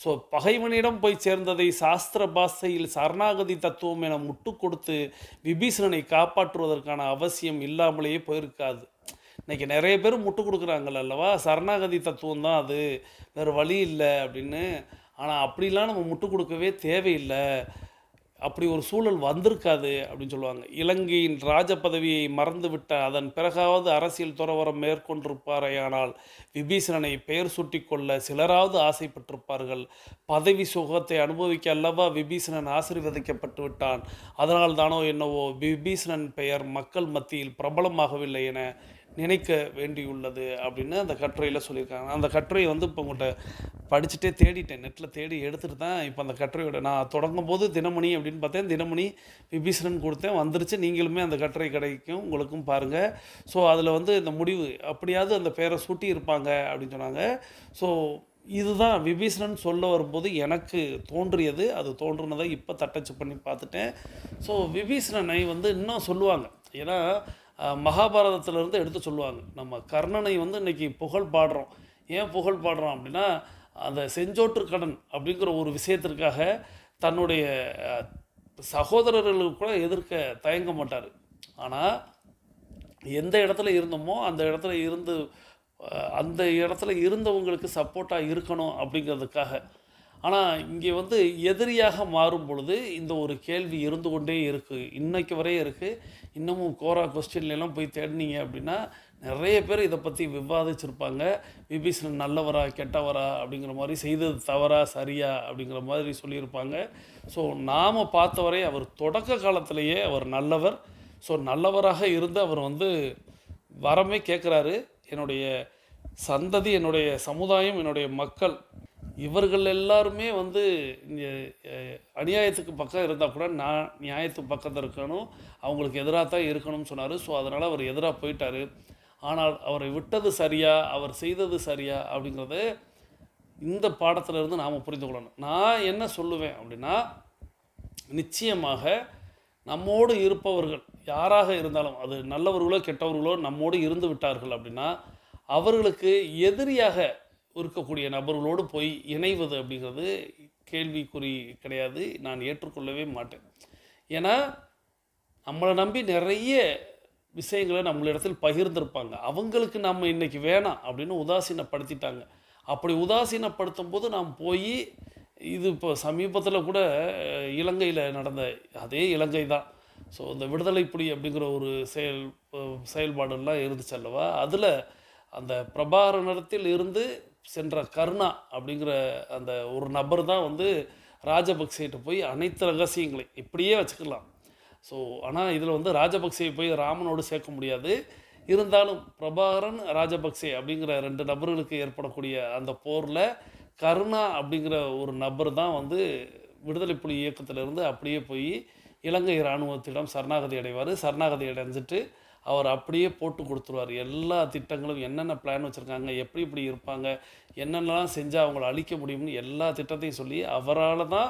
ஸோ பகைவனிடம் போய் சேர்ந்ததை சாஸ்திர பாஷையில் சரணாகதி தத்துவம் என முட்டு கொடுத்து விபீஷணனை காப்பாற்றுவதற்கான அவசியம் இல்லாமலேயே போயிருக்காது. இன்றைக்கி நிறைய பேர் முட்டு கொடுக்குறாங்கள் அல்லவா, சரணாகதி தத்துவம் தான் அது, வேறு வழி இல்லை அப்படின்னு. ஆனால் அப்படிலாம் நம்ம முட்டு கொடுக்கவே தேவையில்லை. அப்படி ஒரு சூழல் வந்திருக்காது அப்படின்னு சொல்லுவாங்க. இலங்கையின் ராஜ பதவியை மறந்துவிட்ட அதன் பிறகாவது அரசியல் துறவறம் மேற்கொண்டிருப்பாரேயானால் விபீஷணனை பெயர் சூட்டிக்கொள்ள சிலராவது ஆசைப்பட்டிருப்பார்கள். பதவி சுகத்தை அனுபவிக்க அல்லவா விபீஷணன் ஆசீர்வதிக்கப்பட்டு விட்டான். அதனால் தானோ என்னவோ விபீஷணன் பெயர் மக்கள் மத்தியில் பிரபலமாகவில்லை என நினைக்க வேண்டியுள்ளது அப்படின்னு அந்த கட்டுரையில் சொல்லியிருக்காங்க. அந்த கட்டுரையை வந்து இப்போ உங்கள்கிட்ட படிச்சுட்டே தேடிட்டேன், நெட்டில் தேடி எடுத்துகிட்டு தான் இப்போ அந்த கட்டுரையோட நான் தொடங்கும் போது தினமணி அப்படின்னு பார்த்தேன், தினமணி விபீஷணன் கொடுத்தேன், வந்துருச்சு. நீங்களுமே அந்த கட்டுரை கிடைக்கும், உங்களுக்கும் பாருங்கள். ஸோ அதில் வந்து இந்த முடிவு அப்படியாவது அந்த பேரை சூட்டி இருப்பாங்க அப்படின்னு சொன்னாங்க. ஸோ இதுதான் விபீஷணன் சொல்ல வரும்போது எனக்கு தோன்றியது. அது தோன்றுனதை இப்போ தட்டச்சு பண்ணி பார்த்துட்டேன். ஸோ விபீஷணனை வந்து இன்னும் சொல்லுவாங்க, ஏன்னா மகாபாரதத்திலேருந்து எடுத்து சொல்லுவாங்க. நம்ம கர்ணனை வந்து இன்றைக்கி புகழ் பாடுறோம். ஏன் புகழ் பாடுறோம் அப்படின்னா, அந்த செஞ்சோற்று கடன் அப்படிங்கிற ஒரு விஷயத்திற்காக தன்னுடைய சகோதரர்களுக்கு கூட எதிர்க்க தயங்க மாட்டார். ஆனால் எந்த இடத்துல இருந்தோமோ அந்த இடத்துல இருந்தவங்களுக்கு சப்போர்ட்டாக இருக்கணும் அப்படிங்கிறதுக்காக. ஆனால் இங்கே வந்து எதிரியாக மாறும் பொழுது இந்த ஒரு கேள்வி இருந்து கொண்டே இருக்குது, இன்னைக்கு வரையே இருக்குது. இன்னமும் கோரா கொஸ்டின்லாம் போய் தேடினீங்க அப்படின்னா நிறைய பேர் இதை பற்றி விவாதிச்சிருப்பாங்க. விபீஷணன் நல்லவரா கெட்டவரா அப்படிங்கிற மாதிரி, செய்தது தவறா சரியா அப்படிங்கிற மாதிரி சொல்லியிருப்பாங்க. ஸோ நாம் பார்த்தவரை அவர் தொடக்க காலத்திலேயே அவர் நல்லவர். ஸோ நல்லவராக இருந்து அவர் வந்து வரமே கேட்குறாரு, என்னுடைய சந்ததி, என்னுடைய சமுதாயம், என்னுடைய மக்கள் இவர்கள் எல்லாருமே வந்து அநியாயத்துக்கு பக்கம் இருந்தால் கூட நான் நியாயத்துக்கு பக்கத்தில் இருக்கணும், அவங்களுக்கு எதிராக தான் இருக்கணும்னு சொன்னார். ஸோ அதனால் அவர் எதிராக போயிட்டார். ஆனால் அவரை விட்டது சரியா, அவர் செய்தது சரியா அப்படிங்கிறத இந்த பாடத்திலிருந்து நாம் புரிந்து கொள்ளணும். நான் என்ன சொல்லுவேன் அப்படின்னா, நிச்சயமாக நம்மோடு இருப்பவர்கள் யாராக இருந்தாலும், அது நல்லவர்களோ கெட்டவர்களோ நம்மோடு இருந்து விட்டார்கள் அப்படின்னா, அவர்களுக்கு எதிரியாக இருக்கக்கூடிய நபர்களோடு போய் இணைவது அப்படிங்கிறது கேள்விக்குறி கிடையாது, நான் ஏற்றுக்கொள்ளவே மாட்டேன். ஏன்னா நம்மளை நம்பி நிறைய விஷயங்களை நம்மளிடத்தில் பகிர்ந்திருப்பாங்க, அவங்களுக்கு நம்ம இன்றைக்கி வேணாம் அப்படின்னு உதாசீனப்படுத்திட்டாங்க. அப்படி உதாசீனப்படுத்தும் போது நாம் போய், இது இப்போ சமீபத்தில் கூட இலங்கையில் நடந்த அதே இலங்கை தான். ஸோ இந்த விடுதலை புலி அப்படிங்கிற ஒரு செயல்பாடுலாம் இருந்துச்சு அல்லவா, அதில் அந்த பிரபாகரனிடத்தில் இருந்து சென்ற கருணா அப்படிங்கிற அந்த ஒரு நபர் தான் வந்து ராஜபக்சேட்ட போய் அனைத்து ரகசியங்களை இப்படியே வச்சுக்கலாம். ஸோ ஆனால் இதில் வந்து ராஜபக்சேயை போய் ராமனோடு சேர்க்க முடியாது. இருந்தாலும் பிரபாகரன் ராஜபக்சே அப்படிங்கிற 2 நபர்களுக்கு ஏற்படக்கூடிய அந்த போரில் கருணா அப்படிங்கிற ஒரு நபர் தான் வந்து விடுதலை புலி இயக்கத்திலிருந்து அப்படியே போய் இலங்கை இராணுவத்திடம் சரணாகதி அடைவார். சரணாகதி அடைஞ்சிட்டு அவர் அப்படியே போட்டு கொடுத்துருவார். எல்லா திட்டங்களும் என்னென்ன பிளான் வச்சுருக்காங்க, எப்படி இப்படி இருப்பாங்க, என்னென்னலாம் செஞ்சால் அவங்கள அழிக்க முடியும்னு எல்லா திட்டத்தையும் சொல்லி அவரால் தான்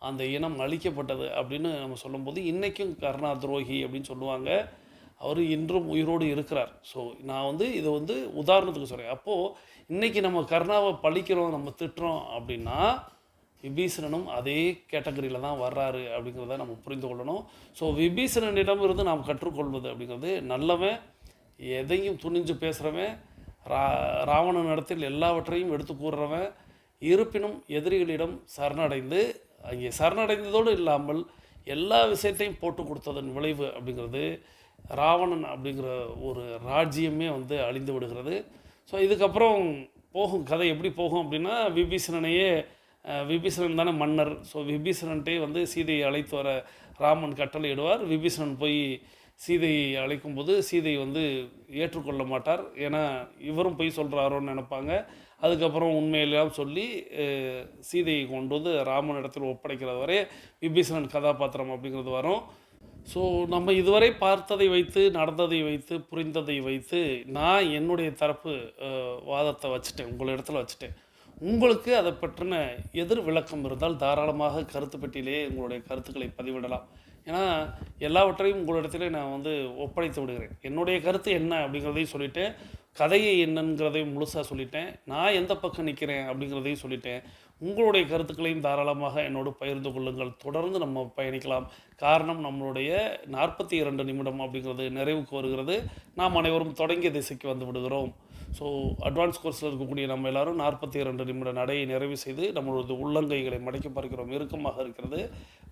அந்த இனம் அழிக்கப்பட்டது அப்படின்னு நம்ம சொல்லும்போது, இன்றைக்கும் கருணா துரோகி அப்படின்னு சொல்லுவாங்க. அவர் இன்றும் உயிரோடு இருக்கிறார். ஸோ நான் வந்து இதை வந்து உதாரணத்துக்கு சொல்கிறேன். அப்போது இன்றைக்கி நம்ம கருணாவை பழிக்கிறோம், நம்ம திட்டுறோம் அப்படின்னா, விபீஷணனும் அதே கேட்டகரியில் தான் வர்றாரு அப்படிங்கிறத நம்ம புரிந்து கொள்ளணும். ஸோ விபீஷணனிடமிருந்து நாம் கற்றுக்கொள்வது அப்படிங்கிறது, நல்லவன், எதையும் துணிஞ்சு பேசுகிறவன், ராவணன் இடத்தில் எல்லாவற்றையும் எடுத்து கூறுறவன், இருப்பினும் எதிரிகளிடம் சரணடைந்து, அங்கே சரணடைந்ததோடு இல்லாமல் எல்லா விஷயத்தையும் போட்டு கொடுத்ததன் விளைவு அப்படிங்கிறது, ராவணன் அப்படிங்கிற ஒரு ராஜ்யமே வந்து அழிந்து விடுகிறது. ஸோ இதுக்கப்புறம் போகும் கதை எப்படி போகும் அப்படின்னா, விபீஷணன் தானே மன்னர். ஸோ விபீஷணன்ட்டே வந்து சீதையை அழைத்து வர ராமன் கட்டளையிடுவார். விபீஷணன் போய் சீதையை அழைக்கும்போது சீதை வந்து ஏற்றுக்கொள்ள மாட்டார். ஏன்னா இவரும் போய் சொல்கிறாரோன்னு நினைப்பாங்க. அதுக்கப்புறம் உண்மையெல்லாம் சொல்லி சீதையை கொண்டு வந்து ராமன் இடத்தில் ஒப்படைக்கிறது வரை விபீஷணன் கதாபாத்திரம் அப்படிங்கிறது வரும். ஸோ நம்ம இதுவரை பார்த்ததை வைத்து, நடந்ததை வைத்து, புரிந்ததை வைத்து நான் என்னுடைய தரப்பு வாதத்தை வச்சுட்டேன், உங்களிடத்தில் வச்சுட்டேன். உங்களுக்கு அதை பற்றின எதிர் விளக்கம் இருந்தால் தாராளமாக கருத்து பெட்டியிலே உங்களுடைய கருத்துக்களை பதிவிடலாம். ஏன்னா எல்லாவற்றையும் உங்களிடத்திலே நான் வந்து ஒப்படைத்து விடுகிறேன். என்னுடைய கருத்து என்ன அப்படிங்கிறதையும் சொல்லிட்டேன், கதையை என்னங்கிறதையும் முழுசாக சொல்லிட்டேன், நான் எந்த பக்கம் நிற்கிறேன் அப்படிங்கிறதையும் சொல்லிட்டேன். உங்களுடைய கருத்துக்களையும் தாராளமாக என்னோடு பகிர்ந்து கொள்ளுங்கள். தொடர்ந்து நம்ம பயணிக்கலாம். காரணம், நம்மளுடைய 42 நிமிடம் அப்படிங்கிறது நிறைவுக்கு வருகிறது. நாம் அனைவரும் தொடங்கிய திசைக்கு வந்து விடுகிறோம். ஸோ அட்வான்ஸ் கோர்ஸில் இருக்கக்கூடிய நம்ம எல்லாரும் 42 நிமிட நடையை நிறைவு செய்து நம்மளது உள்ளங்கைகளை மடக்கி பார்க்கிறோம். இறுக்கமாக இருக்கிறது.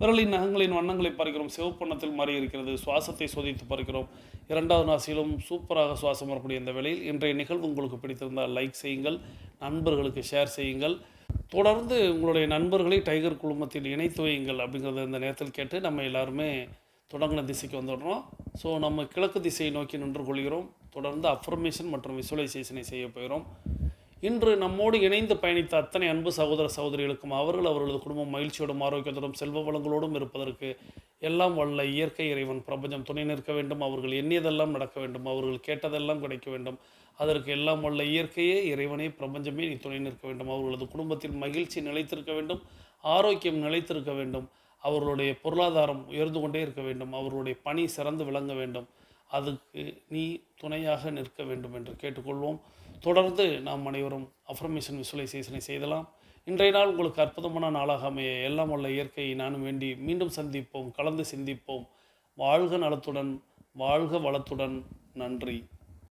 விரலின் நகங்களின் வண்ணங்களை பார்க்கிறோம். சிவப்பண்ணத்தில் மாறி இருக்கிறது. சுவாசத்தை சோதித்து பார்க்கிறோம். 2வது நாசிலும் சூப்பராக சுவாசம் வரக்கூடிய இந்த வேளையில் இன்றைய நிகழ்வு உங்களுக்கு பிடித்திருந்தால் லைக் செய்யுங்கள், நண்பர்களுக்கு ஷேர் செய்யுங்கள். தொடர்ந்து உங்களுடைய நண்பர்களை டைகர் குழுமத்தில் இணைத்து வையுங்கள் அப்படிங்கிறத இந்த நேரத்தில் கேட்டு நம்ம எல்லாருமே தொடங்கின திசைக்கு வந்துடுறோம். ஸோ நம்ம கிழக்கு திசையை நோக்கி நின்று கொள்கிறோம். தொடர்ந்து அஃபர்மேஷன் மற்றும் விசுவலைசேஷனை செய்ய போகிறோம். இன்று நம்மோடு இணைந்து பயணித்த அத்தனை அன்பு சகோதர சகோதரிகளுக்கும் அவர்களது குடும்பம் மகிழ்ச்சியோடும் ஆரோக்கியத்தோடும் செல்வ வளங்களோடும் இருப்பதற்கு எல்லாம் வல்ல இயற்கை இறைவன் பிரபஞ்சம் துணை நிற்க வேண்டும். அவர்கள் எண்ணியதெல்லாம் நடக்க வேண்டும். அவர்கள் கேட்டதெல்லாம் கிடைக்க வேண்டும். அதற்கு எல்லாம் வல்ல இயற்கையே இறைவனே பிரபஞ்சமே நீ துணை நிற்க வேண்டும். அவர்களது குடும்பத்தில் மகிழ்ச்சி நிலைத்திருக்க வேண்டும். ஆரோக்கியம் நிலைத்திருக்க வேண்டும். அவர்களுடைய பொருளாதாரம் உயர்ந்து கொண்டே இருக்க வேண்டும். அவர்களுடைய பணி சிறந்து விளங்க வேண்டும். அதுக்கு நீ துணையாக நிற்க வேண்டும் என்று கேட்டுக்கொள்வோம். தொடர்ந்து நாம் அனைவரும் அஃபர்மேஷன் விசுவலைசேஷனை செய்தலாம். இன்றைய நாள் உங்களுக்கு அற்புதமான நாளாக அமைய எல்லாம் வல்ல இயற்கையை நானும் வேண்டி மீண்டும் சந்திப்போம், கலந்து சிந்திப்போம். வாழ்க நலத்துடன், வாழ்க வளத்துடன். நன்றி.